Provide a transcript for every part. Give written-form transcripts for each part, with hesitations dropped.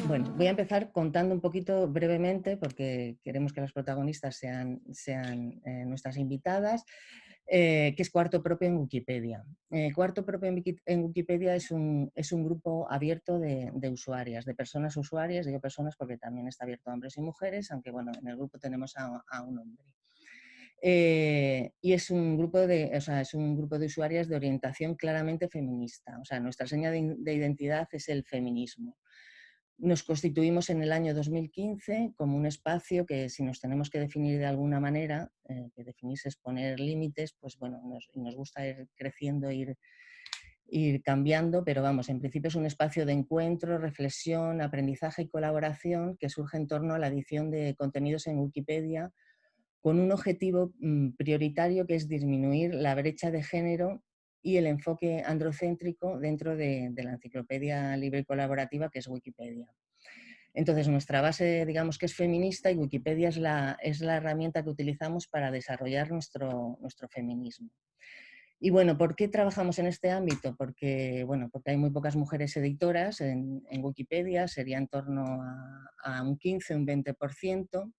Bueno, voy a empezar contando un poquito brevemente, porque queremos que las protagonistas sean nuestras invitadas, qué es Cuarto Propio en Wikipedia. Cuarto Propio en Wikipedia es un grupo abierto de usuarias, de personas usuarias, digo personas porque también está abierto a hombres y mujeres, aunque bueno, en el grupo tenemos a un hombre. Y es un grupo de usuarias de orientación claramente feminista. O sea, nuestra seña de identidad es el feminismo. Nos constituimos en el año 2015 como un espacio que, si nos tenemos que definir de alguna manera, que definirse es poner límites, pues bueno, nos gusta ir creciendo, ir cambiando, pero vamos, en principio es un espacio de encuentro, reflexión, aprendizaje y colaboración que surge en torno a la edición de contenidos en Wikipedia con un objetivo prioritario, que es disminuir la brecha de género y el enfoque androcéntrico dentro de la enciclopedia libre y colaborativa que es Wikipedia. Entonces, nuestra base, digamos que es feminista, y Wikipedia es la herramienta que utilizamos para desarrollar nuestro feminismo. Y bueno, ¿por qué trabajamos en este ámbito? Porque hay muy pocas mujeres editoras en Wikipedia, sería en torno a un 15, un 20%.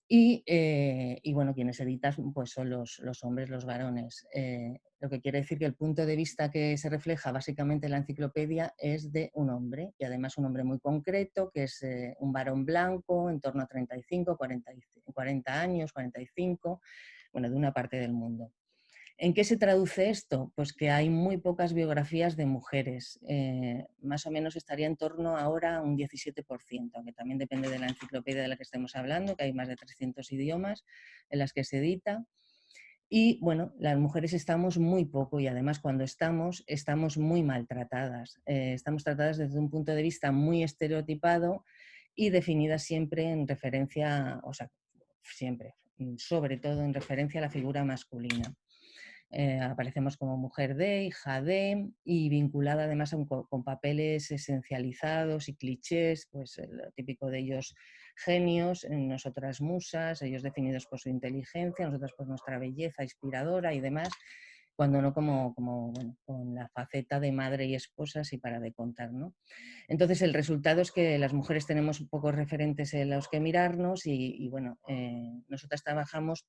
Y bueno, quienes editan pues son los hombres, los varones. Lo que quiere decir que el punto de vista que se refleja básicamente en la enciclopedia es de un hombre, y además un hombre muy concreto, que es un varón blanco, en torno a 35, 40 años, 45, bueno, de una parte del mundo. ¿En qué se traduce esto? Pues que hay muy pocas biografías de mujeres. Más o menos estaría en torno ahora a un 17%, aunque también depende de la enciclopedia de la que estemos hablando, que hay más de 300 idiomas en las que se edita. Y bueno, las mujeres estamos muy poco, y además cuando estamos muy maltratadas. Estamos tratadas desde un punto de vista muy estereotipado y definidas siempre en referencia, o sea, siempre, sobre todo en referencia a la figura masculina. Aparecemos como mujer de, hija de, y vinculada además con papeles esencializados y clichés, pues lo típico de ellos genios, nosotras musas, ellos definidos por su inteligencia, nosotras por nuestra belleza inspiradora y demás, cuando no bueno, con la faceta de madre y esposa, y para de contar, ¿no? Entonces el resultado es que las mujeres tenemos pocos referentes en los que mirarnos y bueno, nosotras trabajamos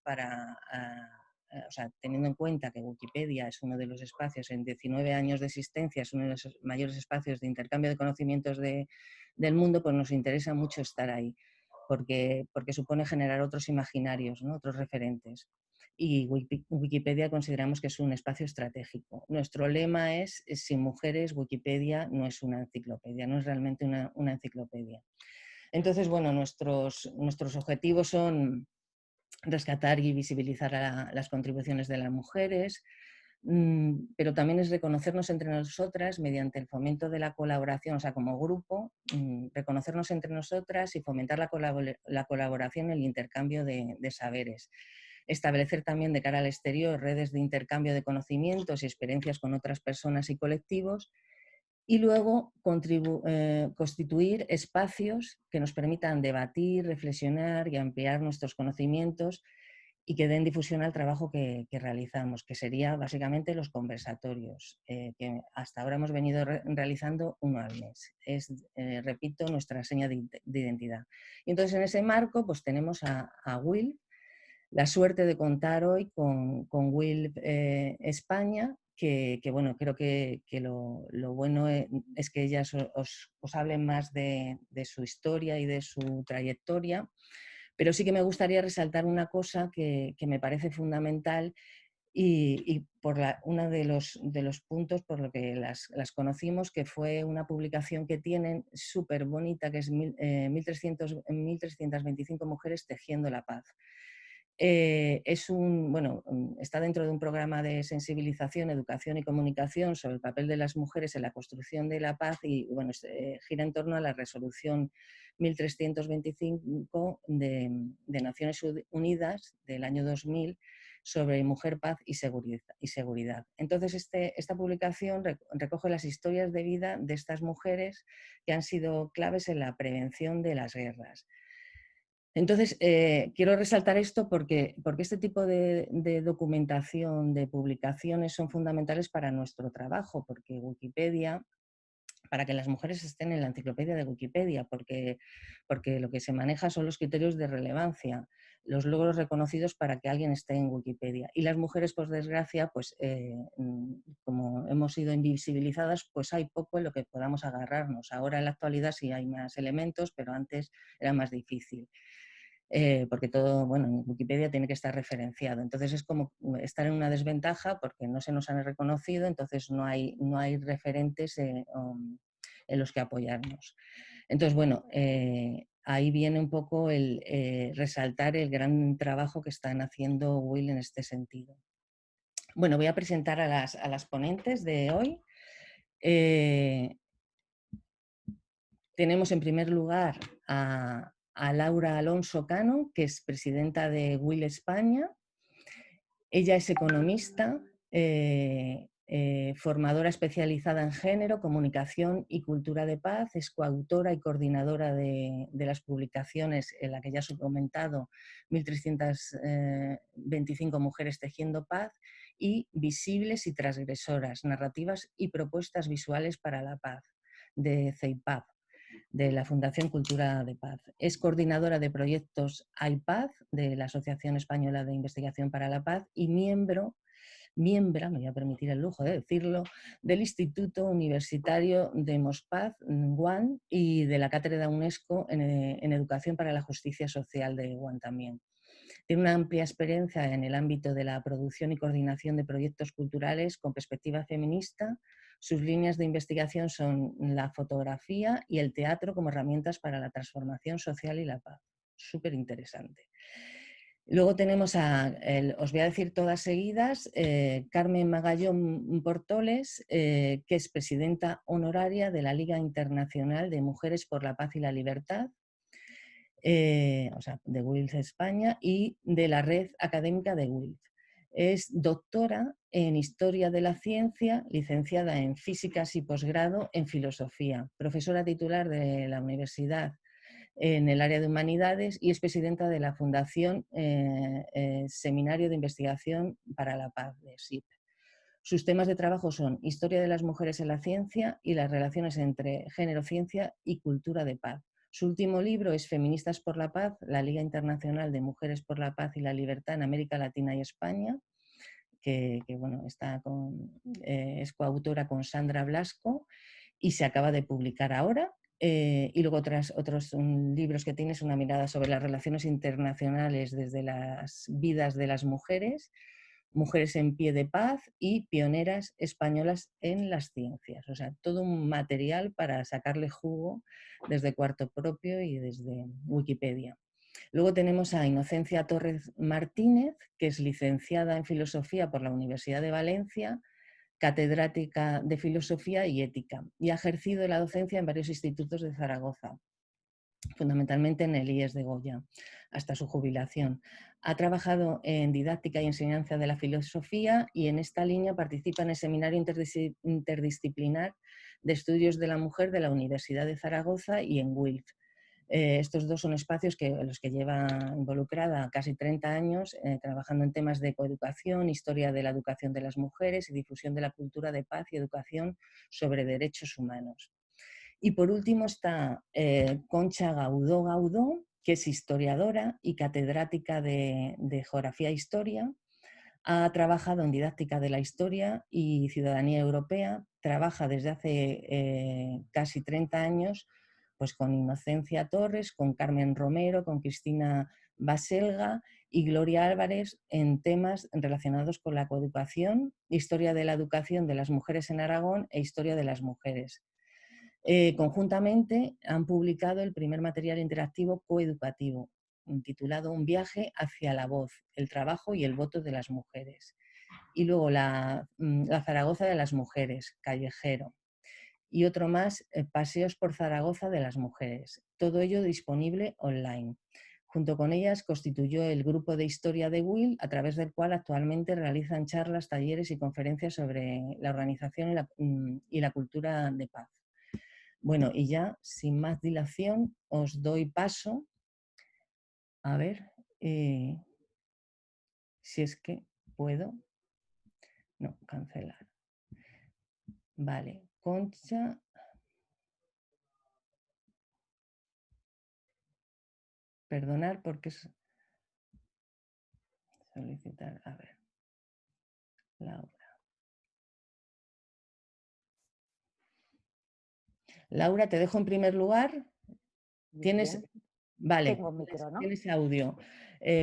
o sea, teniendo en cuenta que Wikipedia es uno de los espacios, en 19 años de existencia, es uno de los mayores espacios de intercambio de conocimientos del mundo, pues nos interesa mucho estar ahí, porque supone generar otros imaginarios, ¿no? Otros referentes. Y Wikipedia consideramos que es un espacio estratégico. Nuestro lema es: sin mujeres, Wikipedia no es una enciclopedia, no es realmente una enciclopedia. Entonces, bueno, nuestros objetivos son rescatar y visibilizar las contribuciones de las mujeres, pero también es reconocernos entre nosotras mediante el fomento de la colaboración, o sea, como grupo, reconocernos entre nosotras y fomentar la colaboración y el intercambio de saberes. Establecer también de cara al exterior redes de intercambio de conocimientos y experiencias con otras personas y colectivos, y luego constituir espacios que nos permitan debatir, reflexionar y ampliar nuestros conocimientos y que den difusión al trabajo que realizamos, que sería básicamente los conversatorios, que hasta ahora hemos venido realizando uno al mes. Es, repito, nuestra seña de identidad. Y entonces, en ese marco, pues tenemos a Will, la suerte de contar hoy con Will España, que bueno, creo que lo bueno es que ellas os hablen más de su historia y de su trayectoria, pero sí que me gustaría resaltar una cosa que me parece fundamental, y uno de los puntos por lo que las conocimos, que fue una publicación que tienen súper bonita, que es 1325 mujeres tejiendo la paz. Está dentro de un programa de sensibilización, educación y comunicación sobre el papel de las mujeres en la construcción de la paz, y bueno, gira en torno a la resolución 1325 de Naciones Unidas del año 2000 sobre mujer, paz y seguridad. Entonces, esta publicación recoge las historias de vida de estas mujeres que han sido claves en la prevención de las guerras. Entonces, quiero resaltar esto porque este tipo de documentación, de publicaciones, son fundamentales para nuestro trabajo, porque Wikipedia para que las mujeres estén en la enciclopedia de Wikipedia, porque lo que se maneja son los criterios de relevancia, los logros reconocidos para que alguien esté en Wikipedia. Y las mujeres, por desgracia, pues como hemos sido invisibilizadas, pues hay poco en lo que podamos agarrarnos. Ahora en la actualidad sí hay más elementos, pero antes era más difícil. Porque todo, bueno, en Wikipedia tiene que estar referenciado. Entonces es como estar en una desventaja porque no se nos han reconocido, entonces no hay referentes en los que apoyarnos. Entonces, bueno, ahí viene un poco el resaltar el gran trabajo que están haciendo Will en este sentido. Bueno, voy a presentar a las ponentes de hoy. Tenemos en primer lugar a Laura Alonso Cano, que es presidenta de Will España. Ella es economista, formadora especializada en género, comunicación y cultura de paz, es coautora y coordinadora de las publicaciones en la que ya os he comentado, 1325 mujeres tejiendo paz, y Visibles y transgresoras, narrativas y propuestas visuales para la paz, de CEIPAP, de la Fundación Cultura de Paz. Es coordinadora de proyectos AIPAZ, de la Asociación Española de Investigación para la Paz, y miembra, me voy a permitir el lujo de decirlo, del Instituto Universitario de Mospaz, UAN, y de la Cátedra UNESCO en Educación para la Justicia Social de UAN también. Tiene una amplia experiencia en el ámbito de la producción y coordinación de proyectos culturales con perspectiva feminista. Sus líneas de investigación son la fotografía y el teatro como herramientas para la transformación social y la paz. Súper interesante. Luego tenemos os voy a decir todas seguidas, Carmen Magallón Portoles, que es presidenta honoraria de la Liga Internacional de Mujeres por la Paz y la Libertad, o sea, de WILF España, y de la red académica de WILF. Es doctora en Historia de la Ciencia, licenciada en Físicas y posgrado en Filosofía, profesora titular de la Universidad en el área de Humanidades y es presidenta de la Fundación Seminario de Investigación para la Paz, de SIP. Sus temas de trabajo son Historia de las mujeres en la ciencia y las relaciones entre género, ciencia y cultura de paz. Su último libro es Feministas por la Paz, la Liga Internacional de Mujeres por la Paz y la Libertad en América Latina y España, que bueno, es coautora con Sandra Blasco y se acaba de publicar ahora. Y luego otros libros que tiene es una mirada sobre las relaciones internacionales desde las vidas de las mujeres, Mujeres en pie de paz y Pioneras españolas en las ciencias. O sea, todo un material para sacarle jugo desde Cuarto Propio y desde Wikipedia. Luego tenemos a Inocencia Torres Martínez, que es licenciada en Filosofía por la Universidad de Valencia, catedrática de Filosofía y Ética, y ha ejercido la docencia en varios institutos de Zaragoza, fundamentalmente en el IES de Goya, hasta su jubilación. Ha trabajado en didáctica y enseñanza de la filosofía y en esta línea participa en el Seminario Interdisciplinar de Estudios de la Mujer de la Universidad de Zaragoza y en WILF. Estos dos son espacios en los que lleva involucrada casi 30 años trabajando en temas de coeducación, historia de la educación de las mujeres y difusión de la cultura de paz y educación sobre derechos humanos. Y por último está Concha Gaudó, que es historiadora y catedrática de Geografía e Historia. Ha trabajado en didáctica de la historia y ciudadanía europea. Trabaja desde hace casi 30 años pues, con Inocencia Torres, con Carmen Romero, con Cristina Baselga y Gloria Álvarez en temas relacionados con la coeducación, historia de la educación de las mujeres en Aragón e historia de las mujeres. Conjuntamente han publicado el primer material interactivo coeducativo, titulado Un viaje hacia la voz, el trabajo y el voto de las mujeres. Y luego la Zaragoza de las mujeres, Callejero. Y otro más, Paseos por Zaragoza de las mujeres. Todo ello disponible online. Junto con ellas constituyó el grupo de historia de Will, a través del cual actualmente realizan charlas, talleres y conferencias sobre la organización y la cultura de paz. Bueno, y ya sin más dilación os doy paso. A ver si es que puedo. No, cancelar. Vale, Concha. perdonar porque es solicitar, a ver, Laura. Laura, te dejo en primer lugar. Tienes, Bien, vale, tengo micro, ¿no? tienes audio.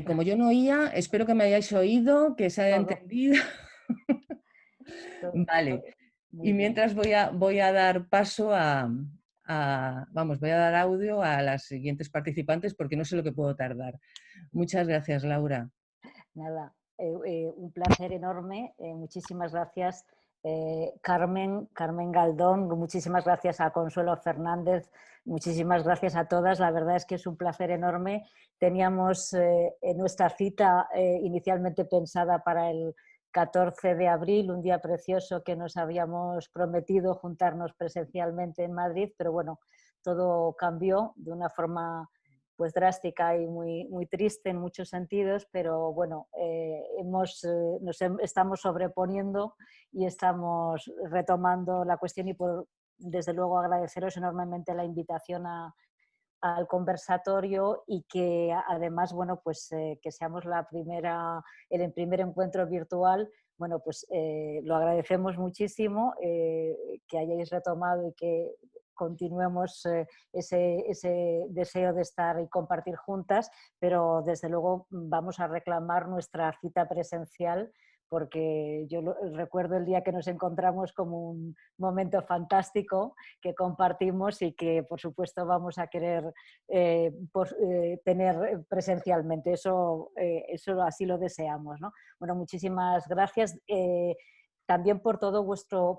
Como yo no oía, espero que me hayáis oído, que se haya Todo, entendido. Vale. muy Y bien. mientras voy a dar paso vamos, voy a dar audio a las siguientes participantes porque no sé lo que puedo tardar. Muchas gracias, Laura. Nada, un placer enorme. Muchísimas gracias, Carmen Galdón. Muchísimas gracias a Consuelo Fernández. Muchísimas gracias a todas. La verdad es que es un placer enorme. Teníamos nuestra cita inicialmente pensada para el 14 de abril, un día precioso que nos habíamos prometido juntarnos presencialmente en Madrid, pero bueno, todo cambió de una forma pues drástica y muy triste en muchos sentidos, pero bueno, estamos sobreponiendo y estamos retomando la cuestión y desde luego agradeceros enormemente la invitación al conversatorio y que además, bueno, pues que seamos el primer encuentro virtual, bueno, pues lo agradecemos muchísimo, que hayáis retomado y que continuemos ese deseo de estar y compartir juntas, pero desde luego vamos a reclamar nuestra cita presencial porque recuerdo el día que nos encontramos como un momento fantástico que compartimos y que por supuesto vamos a querer tener presencialmente. Eso así lo deseamos, ¿no? Bueno, muchísimas gracias. También por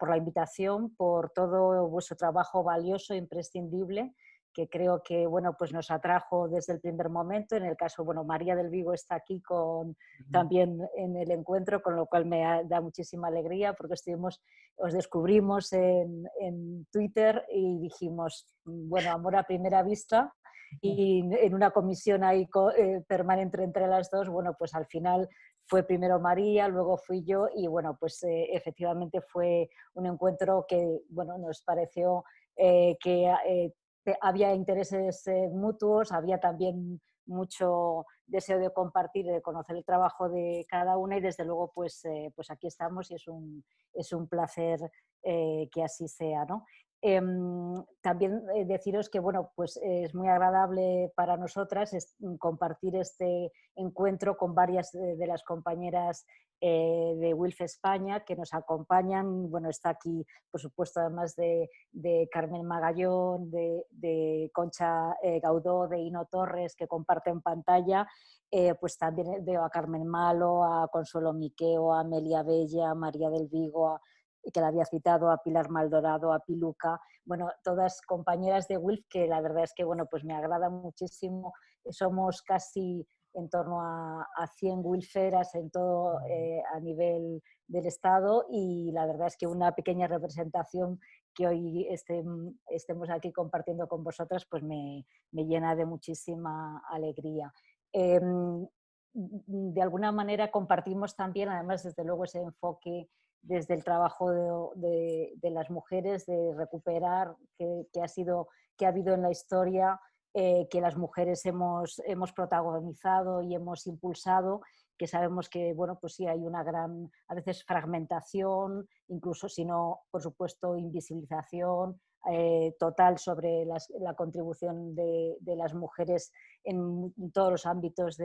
la invitación, por todo vuestro trabajo valioso e imprescindible, que creo que bueno, pues nos atrajo desde el primer momento. En el caso, bueno, María del Vigo está aquí también en el encuentro, con lo cual da muchísima alegría porque os descubrimos en Twitter y dijimos, bueno, amor a primera vista, y en una comisión ahí permanente entre las dos, bueno, pues al final fue primero María, luego fui yo y bueno, pues efectivamente fue un encuentro que, bueno, nos pareció que había intereses mutuos, había también mucho deseo de compartir, de conocer el trabajo de cada una y desde luego pues aquí estamos y es un placer que así sea, ¿no? También deciros que bueno, pues es muy agradable para nosotras compartir este encuentro con varias de las compañeras de WILF España que nos acompañan. Bueno, está aquí, por supuesto, además de Carmen Magallón, de Concha Gaudó, de Ino Torres, que comparten pantalla. Pues también veo a Carmen Malo, a Consuelo Miqueo, a Amelia Bella, a María del Vigo, que la había citado, a Pilar Maldorado, a Piluca, bueno, todas compañeras de WILF que la verdad es que, bueno, pues me agrada muchísimo. Somos casi en torno a 100 wilferas en todo a nivel del Estado y la verdad es que una pequeña representación que hoy estemos aquí compartiendo con vosotras pues me llena de muchísima alegría. De alguna manera compartimos también, además, desde luego, ese enfoque desde el trabajo de las mujeres, de recuperar que ha habido en la historia, que las mujeres hemos protagonizado y hemos impulsado, que sabemos que, bueno, pues sí, hay una gran, a veces, fragmentación, incluso si no, por supuesto, invisibilización total sobre la contribución de las mujeres en todos los ámbitos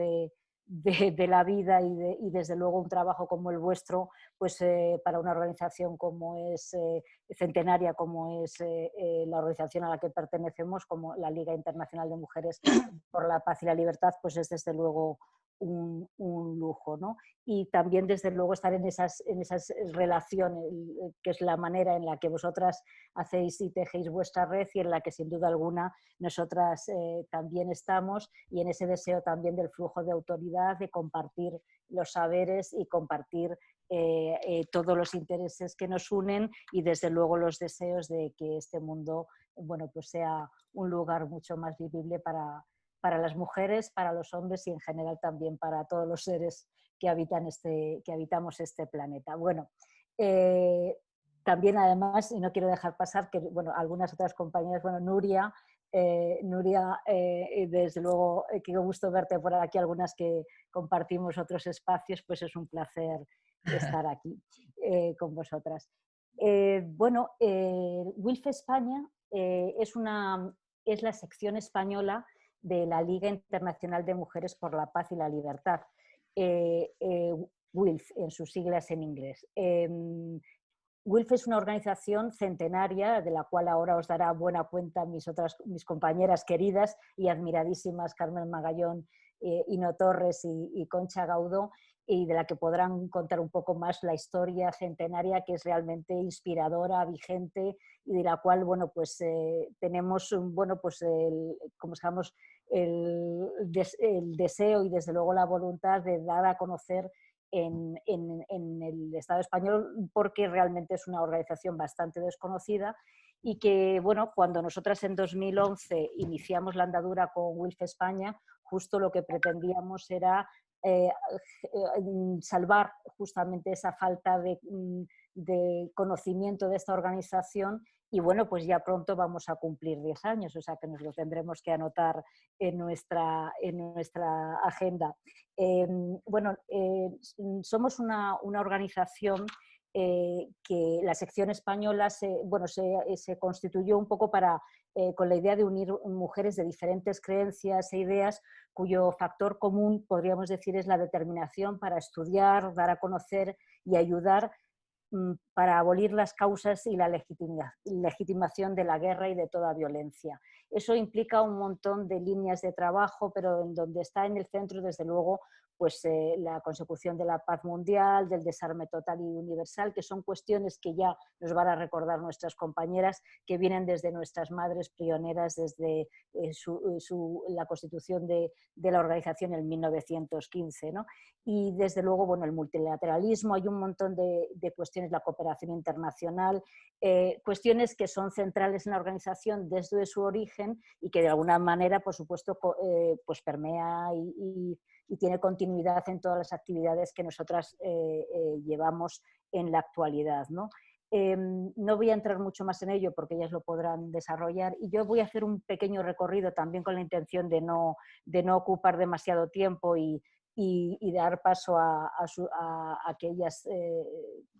de la vida y desde luego un trabajo como el vuestro, pues para una organización como es centenaria, como es la organización a la que pertenecemos, como la Liga Internacional de Mujeres por la Paz y la Libertad, pues es desde luego un lujo, ¿no? Y también desde luego estar en esas relaciones, que es la manera en la que vosotras hacéis y tejéis vuestra red y en la que sin duda alguna nosotras también estamos, y en ese deseo también del flujo de autoridad, de compartir los saberes y compartir todos los intereses que nos unen y desde luego los deseos de que este mundo, bueno, pues sea un lugar mucho más vivible para las mujeres, para los hombres y en general también para todos los seres que habitamos este planeta. Bueno, también además, y no quiero dejar pasar que bueno, algunas otras compañeras, bueno, Nuria Nuria, desde luego, qué gusto verte por aquí, algunas que compartimos otros espacios, pues es un placer estar aquí con vosotras. Bueno, WILF España es la sección española de la Liga Internacional de Mujeres por la Paz y la Libertad, WILF en sus siglas en inglés. WILF es una organización centenaria de la cual ahora os dará buena cuenta mis compañeras queridas y admiradísimas Carmen Magallón, Ino Torres y Concha Gaudó, y de la que podrán contar un poco más la historia centenaria, que es realmente inspiradora, vigente, y de la cual, bueno, pues tenemos, bueno, pues como sabemos, el deseo y desde luego la voluntad de dar a conocer en el Estado español, porque realmente es una organización bastante desconocida y que, bueno, cuando nosotras en 2011 iniciamos la andadura con WILF España, justo lo que pretendíamos era salvar justamente esa falta de conocimiento de esta organización, y bueno, pues ya pronto vamos a cumplir 10 años, o sea que nos lo tendremos que anotar en nuestra agenda. Bueno, somos una organización que la sección española se constituyó un poco con la idea de unir mujeres de diferentes creencias e ideas, cuyo factor común, podríamos decir, es la determinación para estudiar, dar a conocer y ayudar para abolir las causas y la legitimación de la guerra y de toda violencia. Eso implica un montón de líneas de trabajo, pero en donde está en el centro, desde luego, pues la consecución de la paz mundial, del desarme total y universal, que son cuestiones que ya nos van a recordar nuestras compañeras, que vienen desde nuestras madres pioneras, desde la constitución de la organización en 1915, ¿no? Y desde luego, bueno, el multilateralismo, hay un montón de cuestiones, la cooperación internacional, cuestiones que son centrales en la organización desde su origen y que de alguna manera, por supuesto, pues permea y tiene continuidad en todas las actividades que nosotras llevamos en la actualidad, ¿no? No voy a entrar mucho más en ello porque ellas lo podrán desarrollar, y yo voy a hacer un pequeño recorrido también con la intención de no ocupar demasiado tiempo y dar paso a que ellas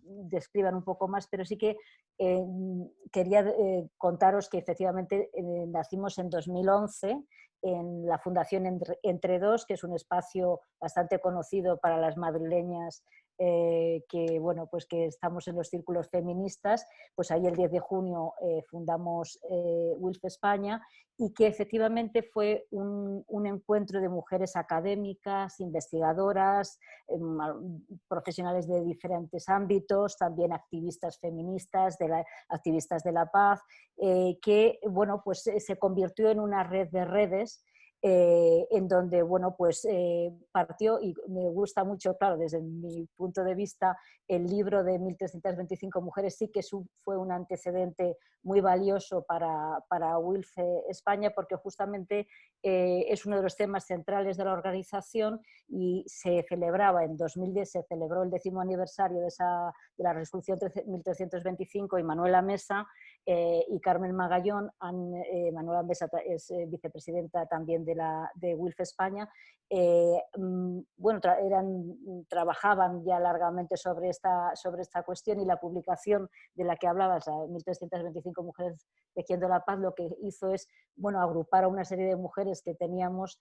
describan un poco más, pero sí que quería contaros que efectivamente nacimos en 2011 en la Fundación Entre Dos, que es un espacio bastante conocido para las madrileñas que, bueno, pues que estamos en los círculos feministas. Pues ahí el 10 de junio fundamos WILF España, y que efectivamente fue un encuentro de mujeres académicas, investigadoras, profesionales de diferentes ámbitos, también activistas feministas, activistas de la paz, que, bueno, pues se convirtió en una red de redes en donde, bueno, pues partió, y me gusta mucho, claro, desde mi punto de vista, el libro de 1325 mujeres sí que fue un antecedente muy valioso para WILF España, porque justamente es uno de los temas centrales de la organización, y se celebraba en 2010, se celebró el 10º aniversario de la resolución 1325, y Manuela Mesa y Carmen Magallón, Manuela Mesa es vicepresidenta también de WILF España, bueno, trabajaban ya largamente sobre esta cuestión, y la publicación de la que hablabas, 1325 mujeres tejiendo la paz, lo que hizo es, bueno, agrupar a una serie de mujeres que teníamos,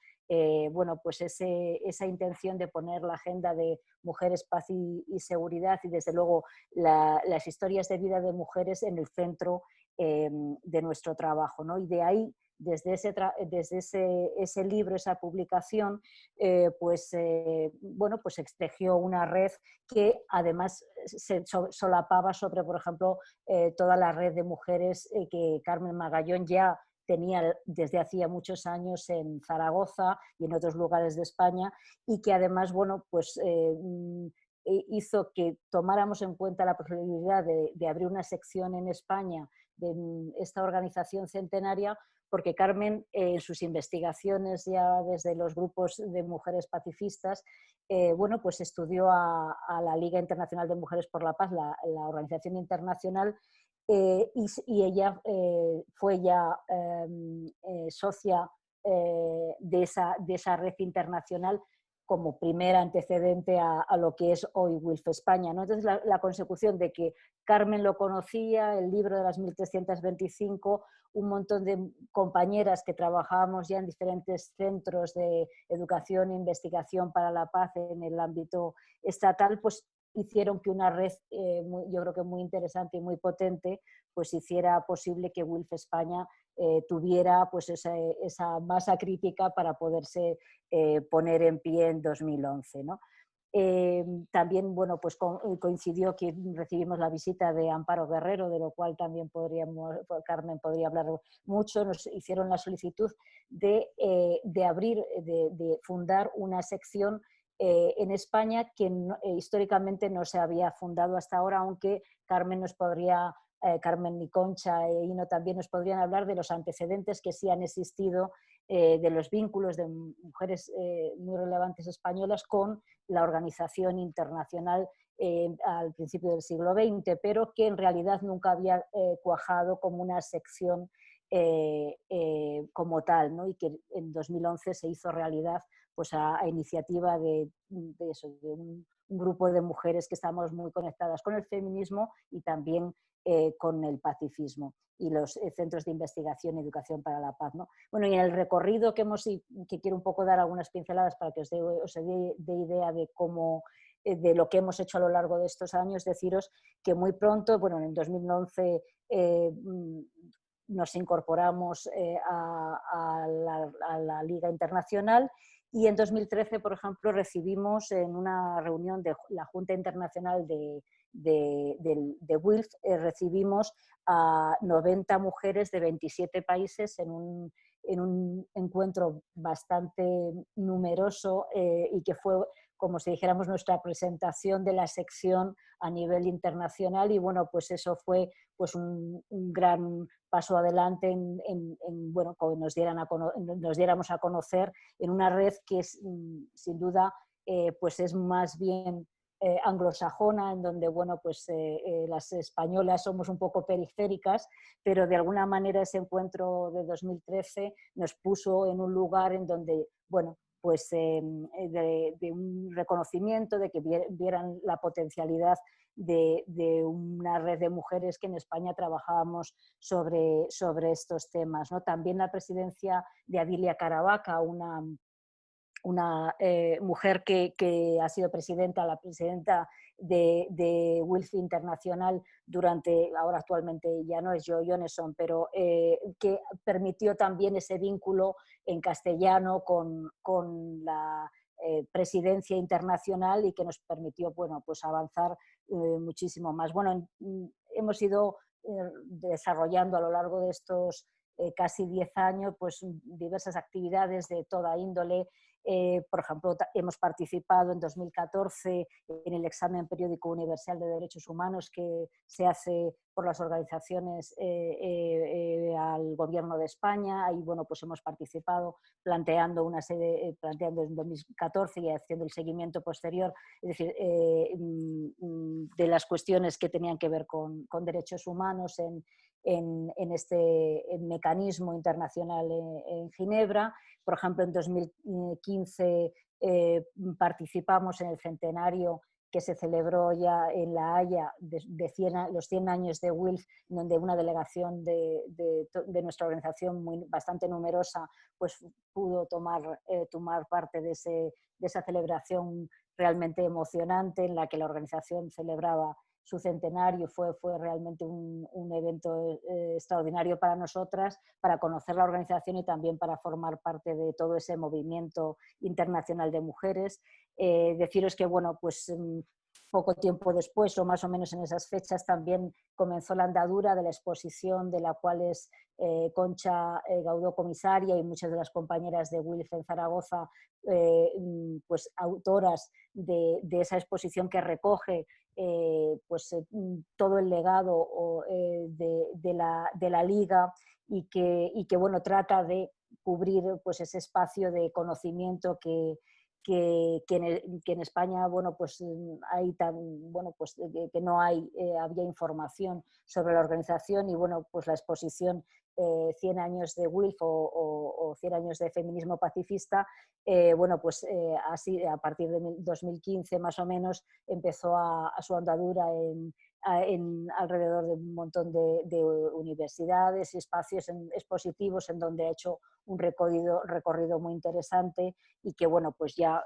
bueno, pues esa intención de poner la agenda de mujeres, paz y seguridad, y desde luego las historias de vida de mujeres en el centro de nuestro trabajo, ¿no? Y de ahí, desde ese libro, esa publicación, bueno, pues extegió una red que además se solapaba sobre, por ejemplo, toda la red de mujeres que Carmen Magallón ya tenía desde hacía muchos años en Zaragoza y en otros lugares de España, y que además, bueno, pues hizo que tomáramos en cuenta la posibilidad de abrir una sección en España de esta organización centenaria, porque Carmen, en sus investigaciones ya desde los grupos de mujeres pacifistas, bueno, pues estudió a la Liga Internacional de Mujeres por la Paz, la organización internacional, y ella fue ya socia de esa red internacional como primer antecedente a lo que es hoy WILF España, ¿no? Entonces la consecución de que Carmen lo conocía, el libro de las 1325, un montón de compañeras que trabajábamos ya en diferentes centros de educación e investigación para la paz en el ámbito estatal, pues hicieron que una red, yo creo que muy interesante y muy potente, pues hiciera posible que WILF España tuviera pues esa masa crítica para poderse poner en pie en 2011, ¿no? También, bueno, pues coincidió que recibimos la visita de Amparo Guerrero, de lo cual también Carmen podría hablar mucho. Nos hicieron la solicitud de abrir, de fundar una sección en España que históricamente no se había fundado hasta ahora, aunque Carmen nos podría... Carmen y Concha e Ino también nos podrían hablar de los antecedentes que sí han existido, de los vínculos de mujeres muy relevantes españolas con la organización internacional al principio del siglo XX, pero que en realidad nunca había cuajado como una sección como tal, ¿no? Y que en 2011 se hizo realidad pues a iniciativa de un grupo de mujeres que estamos muy conectadas con el feminismo y también con el pacifismo y los centros de investigación y educación para la paz, ¿no? Bueno, y en el recorrido que quiero un poco dar algunas pinceladas para que os dé idea de cómo, de lo que hemos hecho a lo largo de estos años, deciros que muy pronto, bueno, en 2011 nos incorporamos a la Liga Internacional y en 2013, por ejemplo, recibimos en una reunión de la Junta Internacional de WILF, recibimos a 90 mujeres de 27 países en un encuentro bastante numeroso y que fue, como si dijéramos, nuestra presentación de la sección a nivel internacional y bueno, pues eso fue pues un gran paso adelante bueno, que nos diéramos a conocer en una red que es, sin duda pues es más bien anglosajona, en donde bueno, pues, las españolas somos un poco periféricas, pero de alguna manera ese encuentro de 2013 nos puso en un lugar en donde, bueno, pues de un reconocimiento, de que vieran la potencialidad de una red de mujeres que en España trabajábamos sobre estos temas, ¿no? También la presidencia de Adilia Caravaca, una mujer que ha sido la presidenta de WILF Internacional durante, ahora actualmente ya no es Jo Joneson, pero que permitió también ese vínculo en castellano con la presidencia internacional y que nos permitió, bueno, pues avanzar muchísimo más. Bueno, hemos ido desarrollando a lo largo de estos casi 10 años pues diversas actividades de toda índole. Por ejemplo, hemos participado en 2014 en el examen periódico universal de derechos humanos que se hace por las organizaciones al gobierno de España. Ahí bueno, pues hemos participado planteando en 2014 y haciendo el seguimiento posterior, es decir, de las cuestiones que tenían que ver con derechos humanos en este mecanismo internacional en Ginebra. Por ejemplo, en 2015 participamos en el centenario que se celebró ya en La Haya los 100 años de WILF, donde una delegación de nuestra organización bastante numerosa pues pudo tomar parte de esa celebración realmente emocionante en la que la organización celebraba su centenario. Fue realmente un evento extraordinario para nosotras, para conocer la organización y también para formar parte de todo ese movimiento internacional de mujeres. Deciros que, bueno, pues poco tiempo después, o más o menos en esas fechas, también comenzó la andadura de la exposición de la cual es Concha Gaudó comisaria y muchas de las compañeras de WILF en Zaragoza pues autoras de esa exposición que recoge pues todo el legado de la Liga y que bueno, trata de cubrir pues ese espacio de conocimiento que que en España, bueno, pues hay bueno, pues que no hay, había información sobre la organización y, bueno, pues la exposición 100 años de WILF o 100 años de feminismo pacifista, bueno, pues así a partir de 2015 más o menos empezó a su andadura alrededor de un montón de universidades y espacios expositivos en donde ha hecho un recorrido muy interesante y que, bueno, pues ya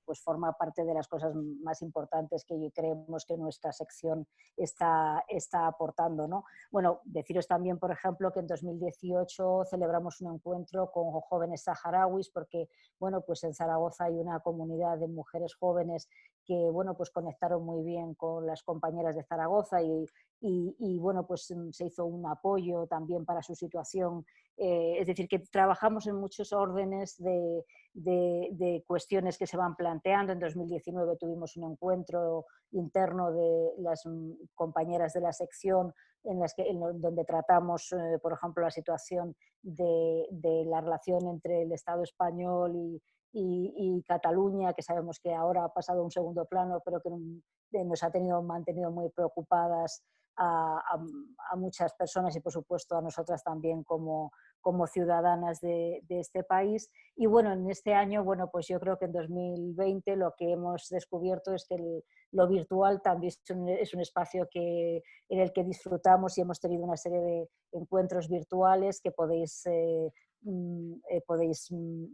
pues forma parte de las cosas más importantes que creemos que nuestra sección está aportando, ¿no? Bueno, deciros también, por ejemplo, que en 2018 celebramos un encuentro con jóvenes saharauis porque, bueno, pues en Zaragoza hay una comunidad de mujeres jóvenes que, bueno, pues conectaron muy bien con las compañeras de Zaragoza y bueno, pues se hizo un apoyo también para su situación. Es decir, que trabajamos en muchos órdenes de cuestiones que se van planteando. En 2019 tuvimos un encuentro interno de las compañeras de la sección donde tratamos, por ejemplo, la situación de la relación entre el Estado español y Cataluña, que sabemos que ahora ha pasado a un segundo plano, pero que nos ha mantenido muy preocupadas a muchas personas y, por supuesto, a nosotras también como ciudadanas de este país. Y bueno, en este año, bueno, pues yo creo que en 2020 lo que hemos descubierto es que lo virtual también es un espacio en el que disfrutamos y hemos tenido una serie de encuentros virtuales que podéis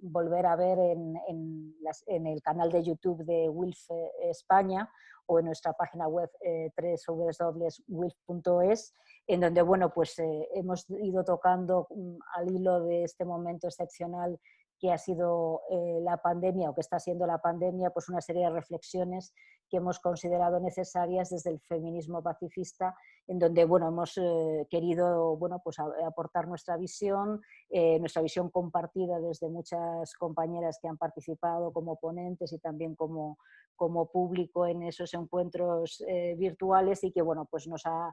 volver a ver en el canal de YouTube de WILF España o en nuestra página web www.wilf.es, en donde, bueno, pues hemos ido tocando al hilo de este momento excepcional que ha sido la pandemia o que está siendo la pandemia, pues una serie de reflexiones que hemos considerado necesarias desde el feminismo pacifista, en donde, bueno, hemos querido, bueno, pues aportar nuestra visión compartida desde muchas compañeras que han participado como ponentes y también como público en esos encuentros virtuales y que, bueno, pues nos ha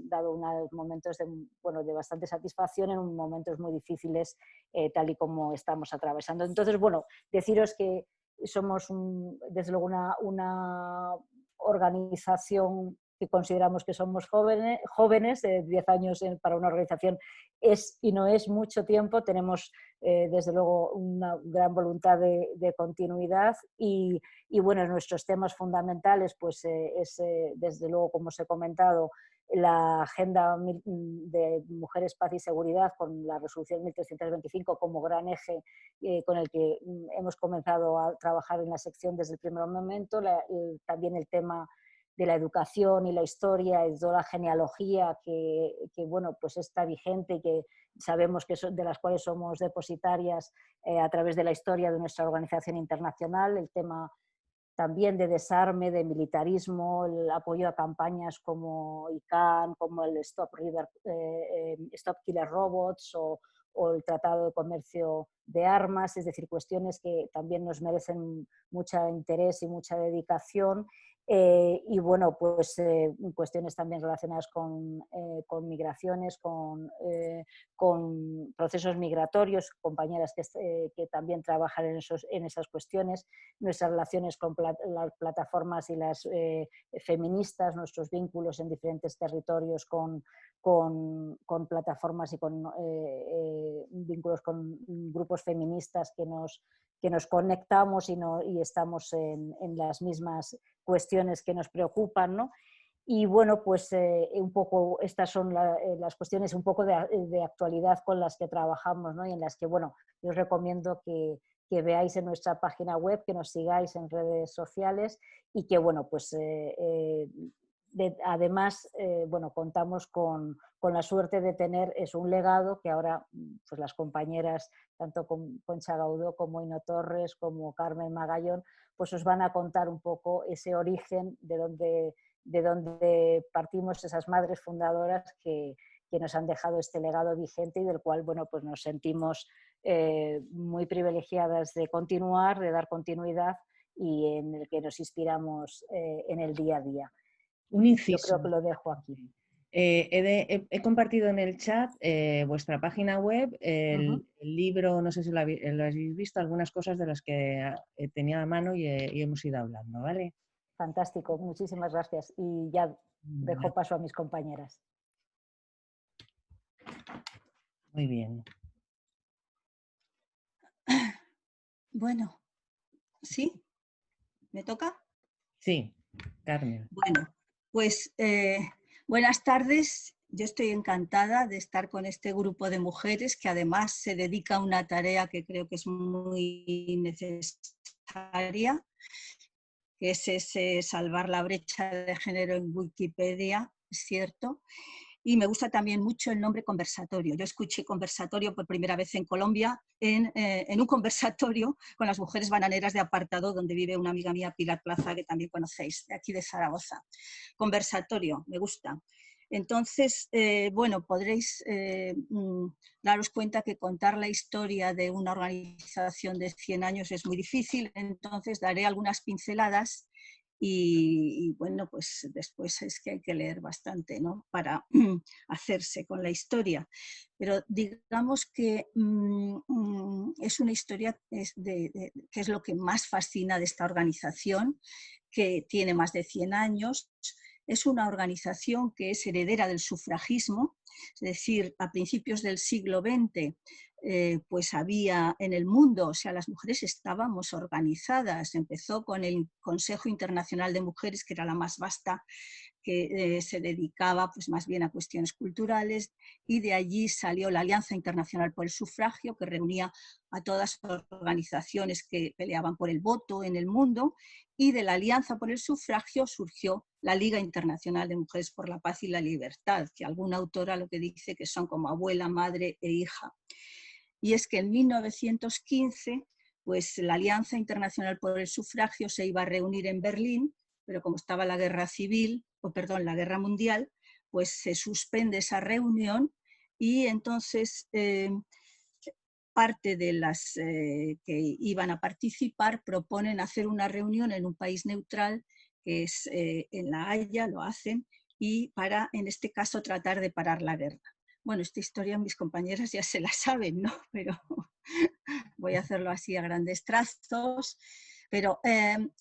dado unos momentos de bastante satisfacción en momentos muy difíciles tal y como estamos atravesando. Entonces, bueno, deciros que somos desde luego una organización que consideramos que somos jóvenes 10 años para una organización es y no es mucho tiempo, tenemos desde luego una gran voluntad de continuidad y bueno, nuestros temas fundamentales pues es desde luego, como os he comentado, la Agenda de Mujeres, Paz y Seguridad con la Resolución 1325 como gran eje con el que hemos comenzado a trabajar en la sección desde el primer momento, también el tema de la educación y la historia y toda la genealogía que bueno, pues está vigente y que sabemos que de las cuales somos depositarias a través de la historia de nuestra organización internacional, el tema también de desarme, de militarismo, el apoyo a campañas como ICANN, como el Stop Killer Robots o el Tratado de Comercio de Armas, es decir, cuestiones que también nos merecen mucho interés y mucha dedicación. Y bueno, pues cuestiones también relacionadas con migraciones, con procesos migratorios, compañeras que también trabajan en esas cuestiones, nuestras relaciones con las plataformas y las feministas, nuestros vínculos en diferentes territorios con plataformas y con vínculos con grupos feministas que nos conectamos y estamos en las mismas cuestiones que nos preocupan, ¿no? Y bueno, pues un poco estas son las cuestiones un poco de actualidad con las que trabajamos, ¿no? Y en las que, bueno, yo os recomiendo que veáis en nuestra página web, que nos sigáis en redes sociales y que, bueno, pues además, bueno, contamos con la suerte de tener un legado que ahora pues las compañeras, tanto Concha Gaudó como Ino Torres, como Carmen Magallón, pues os van a contar un poco ese origen de donde partimos esas madres fundadoras que nos han dejado este legado vigente y del cual, bueno, pues nos sentimos muy privilegiadas de continuar, de dar continuidad y en el que nos inspiramos en el día a día. Un Yo inciso. creo que lo dejo aquí. He compartido en el chat vuestra página web, Ujú. el libro, no sé si lo habéis visto, algunas cosas de las que tenía a mano y hemos ido hablando, ¿vale? Fantástico, muchísimas gracias. Y ya dejo paso a mis compañeras. Muy bien. Bueno, ¿sí? ¿Me toca? Sí, Carmen. Bueno, pues buenas tardes. Yo estoy encantada de estar con este grupo de mujeres que además se dedica a una tarea que creo que es muy necesaria, que es ese salvar la brecha de género en Wikipedia, es cierto. Y me gusta también mucho el nombre conversatorio. Yo escuché conversatorio por primera vez en Colombia, en un conversatorio con las mujeres bananeras de Apartado, donde vive una amiga mía, Pilar Plaza, que también conocéis, de aquí de Zaragoza. Conversatorio, me gusta. Entonces, bueno, podréis daros cuenta que contar la historia de una organización de 100 años es muy difícil, entonces daré algunas pinceladas y bueno, pues después es que hay que leer bastante, ¿no? Para hacerse con la historia. Pero digamos que es una historia que es lo que más fascina de esta organización, que tiene más de 100 años. Es una organización que es heredera del sufragismo, es decir, a principios del siglo XX pues había en el mundo, o sea, las mujeres estábamos organizadas. Empezó con el Consejo Internacional de Mujeres, que era la más vasta, que se dedicaba pues más bien a cuestiones culturales, y de allí salió la Alianza Internacional por el Sufragio, que reunía a todas las organizaciones que peleaban por el voto en el mundo, y de la Alianza por el Sufragio surgió la Liga Internacional de Mujeres por la Paz y la Libertad, que alguna autora lo que dice que son como abuela, madre e hija. Y es que en 1915 pues la Alianza Internacional por el Sufragio se iba a reunir en Berlín, pero como estaba la guerra civil, la guerra mundial, pues se suspende esa reunión y entonces parte de las que iban a participar proponen hacer una reunión en un país neutral, que es en La Haya, lo hacen, y para, en este caso, tratar de parar la guerra. Bueno, esta historia mis compañeras ya se la saben, ¿no? Pero voy a hacerlo así a grandes trazos. Pero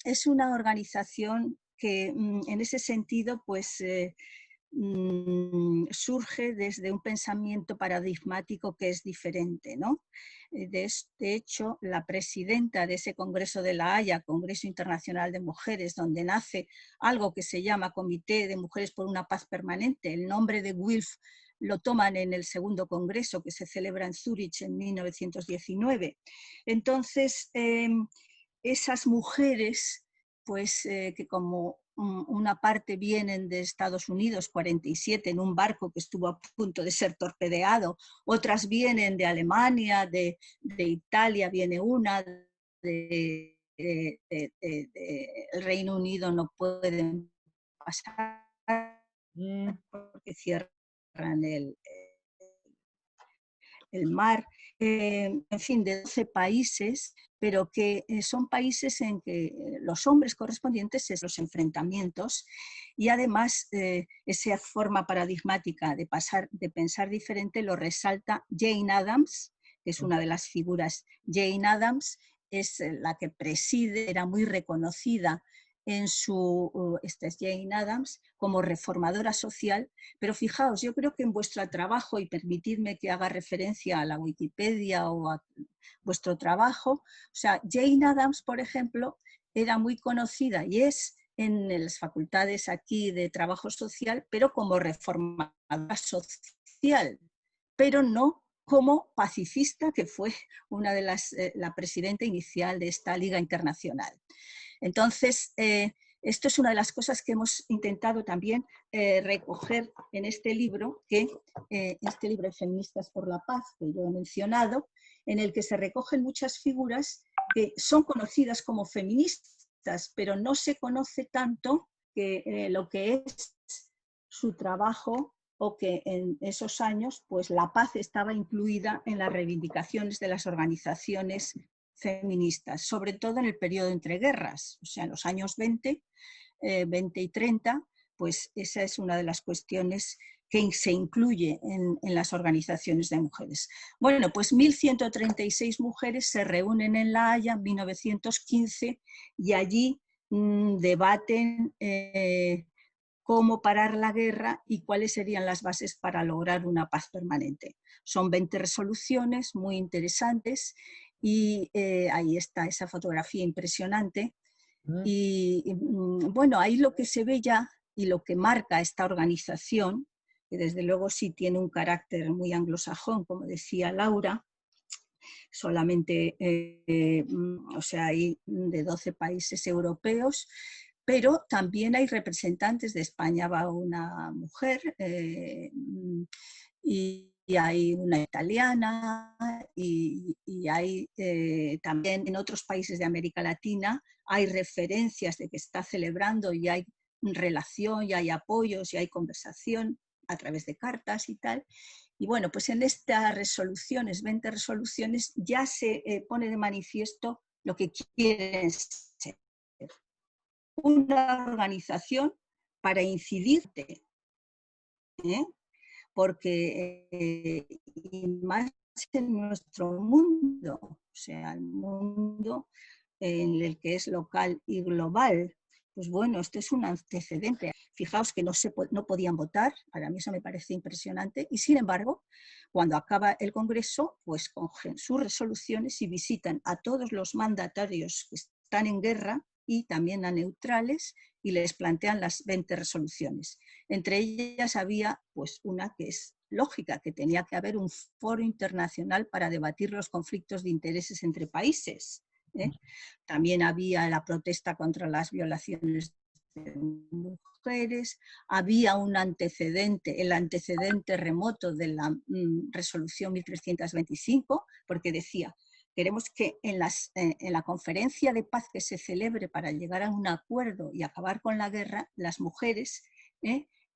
es una organización que en ese sentido, pues surge desde un pensamiento paradigmático que es diferente, ¿no? De hecho, la presidenta de ese Congreso de La Haya, Congreso Internacional de Mujeres, donde nace algo que se llama Comité de Mujeres por una Paz Permanente, el nombre de WILF lo toman en el segundo congreso que se celebra en Zúrich en 1919. Entonces, esas mujeres, pues que como una parte vienen de Estados Unidos, 47, en un barco que estuvo a punto de ser torpedeado, otras vienen de Alemania, de Italia viene una, el Reino Unido no pueden pasar porque cierran el mar, en fin, de 12 países, pero que son países en que los hombres correspondientes es los enfrentamientos y además esa forma paradigmática de pensar diferente lo resalta Jane Addams, que es una de las figuras. Jane Addams es la que preside, era muy reconocida en esta es Jane Addams, como reformadora social, pero fijaos, yo creo que en vuestro trabajo, y permitidme que haga referencia a la Wikipedia o a vuestro trabajo, o sea, Jane Addams, por ejemplo, era muy conocida y es en las facultades aquí de trabajo social, pero como reformadora social, pero no como pacifista, que fue una de la presidenta inicial de esta Liga Internacional. Entonces, esto es una de las cosas que hemos intentado también recoger en este libro, este libro de Feministas por la Paz, que yo he mencionado, en el que se recogen muchas figuras que son conocidas como feministas, pero no se conoce tanto lo que es su trabajo, o que en esos años pues la paz estaba incluida en las reivindicaciones de las organizaciones feministas, sobre todo en el periodo entre guerras, o sea, en los años 20 y 30, pues esa es una de las cuestiones que se incluye en las organizaciones de mujeres. Bueno, pues 1.136 mujeres se reúnen en La Haya en 1915 y allí debaten cómo parar la guerra y cuáles serían las bases para lograr una paz permanente. Son 20 resoluciones muy interesantes y ahí está esa fotografía impresionante. Y bueno, ahí lo que se ve ya y lo que marca esta organización, que desde luego sí tiene un carácter muy anglosajón, como decía Laura, solamente, o sea, hay de 12 países europeos, pero también hay representantes de España, va una mujer, y hay una italiana, y hay también en otros países de América Latina hay referencias de que está celebrando y hay relación, y hay apoyos, y hay conversación a través de cartas y tal. Y bueno, pues en estas resoluciones, 20 resoluciones, ya se pone de manifiesto lo que quieren ser. Una organización para incidir, porque y más en nuestro mundo, o sea, el mundo en el que es local y global, pues bueno, esto es un antecedente. Fijaos que no podían votar, para mí eso me parece impresionante, y sin embargo, cuando acaba el Congreso, pues cogen sus resoluciones y visitan a todos los mandatarios que están en guerra y también a neutrales y les plantean las 20 resoluciones. Entre ellas había pues una que es lógica, que tenía que haber un foro internacional para debatir los conflictos de intereses entre países. También había la protesta contra las violaciones de mujeres, había un antecedente, el antecedente remoto de la resolución 1325, porque decía, queremos que en la conferencia de paz que se celebre para llegar a un acuerdo y acabar con la guerra, las mujeres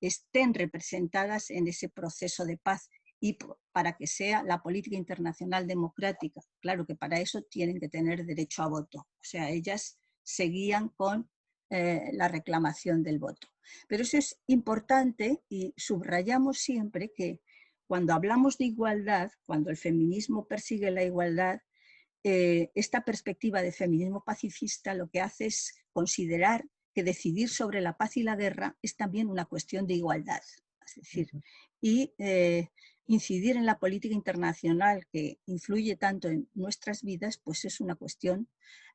estén representadas en ese proceso de paz y para que sea la política internacional democrática. Claro que para eso tienen que tener derecho a voto. O sea, ellas seguían con la reclamación del voto. Pero eso es importante y subrayamos siempre que cuando hablamos de igualdad, cuando el feminismo persigue la igualdad, esta perspectiva de feminismo pacifista lo que hace es considerar que decidir sobre la paz y la guerra es también una cuestión de igualdad. Es decir, y incidir en la política internacional que influye tanto en nuestras vidas, pues es una cuestión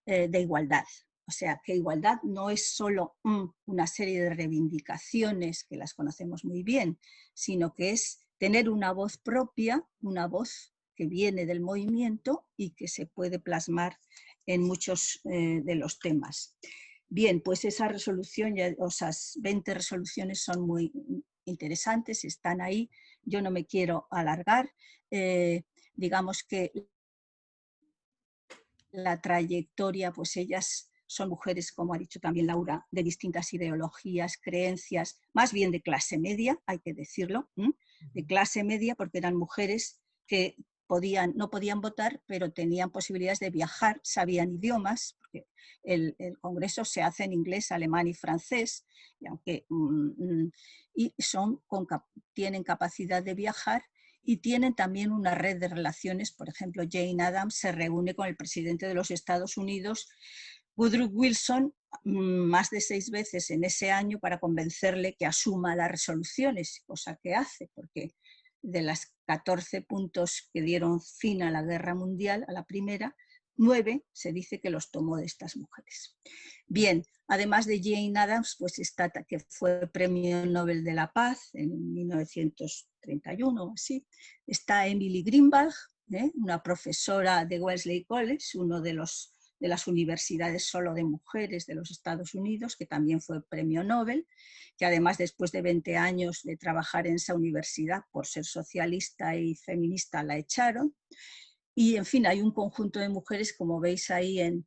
de igualdad. O sea, que igualdad no es solo una serie de reivindicaciones que las conocemos muy bien, sino que es tener una voz propia, una voz que viene del movimiento y que se puede plasmar en muchos de los temas. Bien, pues esa resolución, esas 20 resoluciones son muy interesantes, están ahí. Yo no me quiero alargar. Digamos que la trayectoria, pues ellas son mujeres, como ha dicho también Laura, de distintas ideologías, creencias, más bien de clase media, hay que decirlo, de clase media, porque eran mujeres que no podían votar, pero tenían posibilidades de viajar, sabían idiomas, porque el Congreso se hace en inglés, alemán y francés, y tienen capacidad de viajar y tienen también una red de relaciones. Por ejemplo, Jane Addams se reúne con el presidente de los Estados Unidos, Woodrow Wilson, más de 6 veces en ese año para convencerle que asuma las resoluciones, cosa que hace, porque de las 14 puntos que dieron fin a la guerra mundial, a la primera, 9 se dice que los tomó de estas mujeres. Bien, además de Jane Addams, pues está, que fue Premio Nobel de la Paz en 1931 o así, está Emily Greenberg, una profesora de Wellesley College, uno de las universidades solo de mujeres de los Estados Unidos, que también fue Premio Nobel, que además después de 20 años de trabajar en esa universidad por ser socialista y feminista la echaron. Y en fin, hay un conjunto de mujeres, como veis ahí en